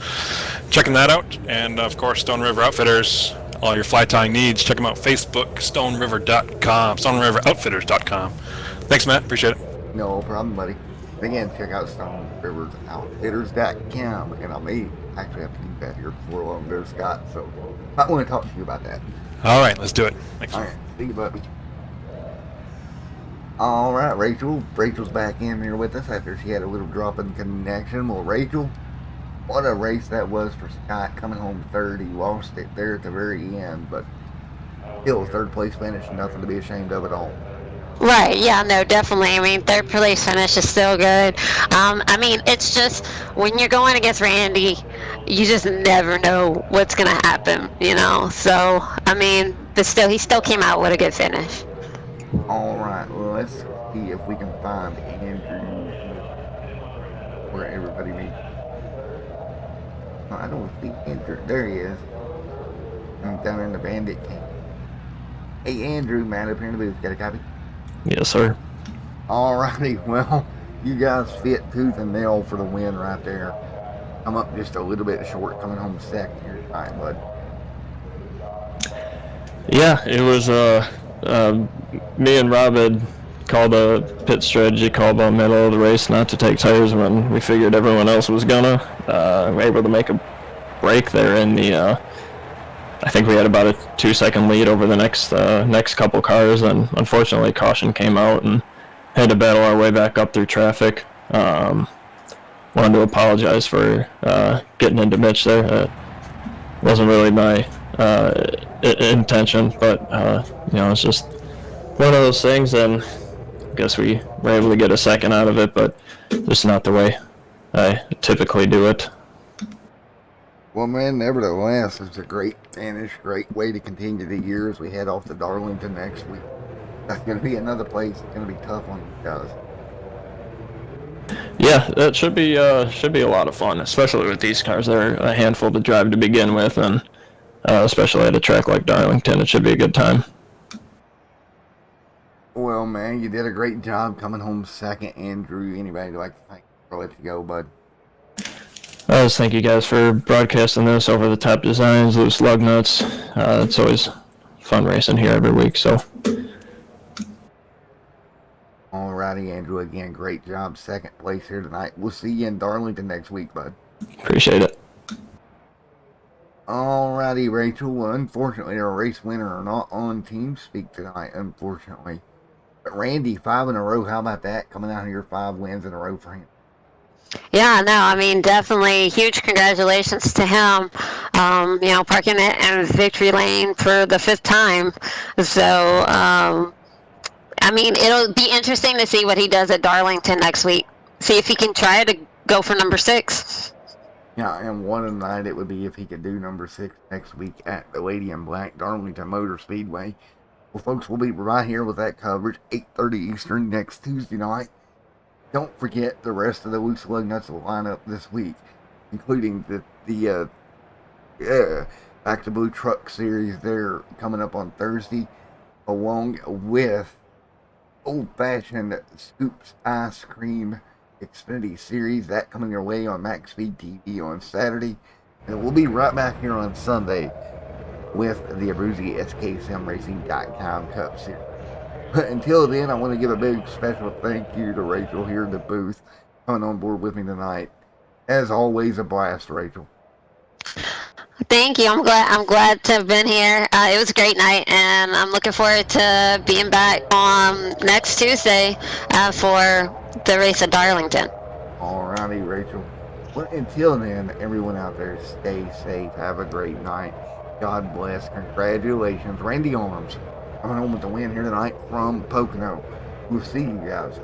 checking that out. And of course, Stone River Outfitters, all your fly tying needs, check them out. Facebook, stoneriver.com, stoneriveroutfitters.com. Thanks, Matt. Appreciate it. No problem, buddy. Again, check out stoneriveroutfitters.com, and I may actually have to do that here before long. There's Scott, so I want to talk to you about that. All right, let's do it. Thanks. All right, see you, buddy. All right, Rachel. Rachel's back in here with us after she had a little drop in connection. Well, Rachel, what a race that was for Scott, coming home 3rd. He lost it there at the very end, but still 3rd place finish, nothing to be ashamed of at all. Right, yeah, no, definitely. I mean, 3rd place finish is still good. I mean, it's just when you're going against Randy, you just never know what's going to happen, you know? So, I mean, but still, he still came out with a good finish. All right, well, let's see if we can find Andrew where everybody meets. I don't see Andrew. There he is. I'm down in the bandit camp. Hey, Andrew, man, up here in the booth. Got a copy? Yes, sir. Alrighty, well, you guys fit tooth and nail for the win right there. I'm up just a little bit short, coming home 2nd here tonight, bud. Yeah, it was me and Rob had called a pit strategy call about middle of the race not to take tires when we figured everyone else was gonna. We were able to make a break there in the I think we had about a 2-second lead over the next couple cars, and unfortunately caution came out and had to battle our way back up through traffic. Wanted to apologize for getting into Mitch there. Wasn't really my intention, but it's just one of those things, and I guess we were able to get a second out of it, but just not the way I typically do it. Well, man, nevertheless, it's a great finish, great way to continue the year as we head off to Darlington next week. That's going to be another place that's going to be tough on you guys. Yeah, that should be a lot of fun, especially with these cars. They're a handful to drive to begin with, and especially at a track like Darlington, it should be a good time. Well, man, you did a great job coming home 2nd, Andrew. Anybody like to thank you before I let you go, bud? I just thank you guys for broadcasting this over the top designs, loose lug nuts. It's always fun racing here every week, so. Alrighty, Andrew, again, great job. 2nd place here tonight. We'll see you in Darlington next week, bud. Appreciate it. Alrighty, Rachel. Well, unfortunately, our race winner are not on TeamSpeak tonight, unfortunately. But Randy, 5 in a row. How about that? Coming out here, 5 wins in a row for him. Yeah, no, I mean, definitely huge congratulations to him, parking it in victory lane for the 5th time. So, I mean, it'll be interesting to see what he does at Darlington next week. See if he can try to go for number 6. Yeah, and one of the night it would be if he could do number 6 next week at the Lady in Black Darlington Motor Speedway. Well, folks, we'll be right here with that coverage, 8:30 Eastern next Tuesday night. Don't forget the rest of the Loose Lugnuts will line up this week, including the Back to Blue Truck Series. They're coming up on Thursday, along with Old Fashioned Scoops Ice Cream Xfinity Series. That coming your way on Max Speed TV on Saturday. And we'll be right back here on Sunday with the Abruzzi SKSimRacing.com Cup Series. But until then, I want to give a big special thank you to Rachel here in the booth coming on board with me tonight. As always, a blast, Rachel. Thank you. I'm glad to have been here. It was a great night, and I'm looking forward to being back on next Tuesday for the race at Darlington. Alrighty, Rachel. Well, until then, everyone out there, stay safe. Have a great night. God bless. Congratulations. Randy Arms coming home with the win here tonight from Pocono. We'll see you guys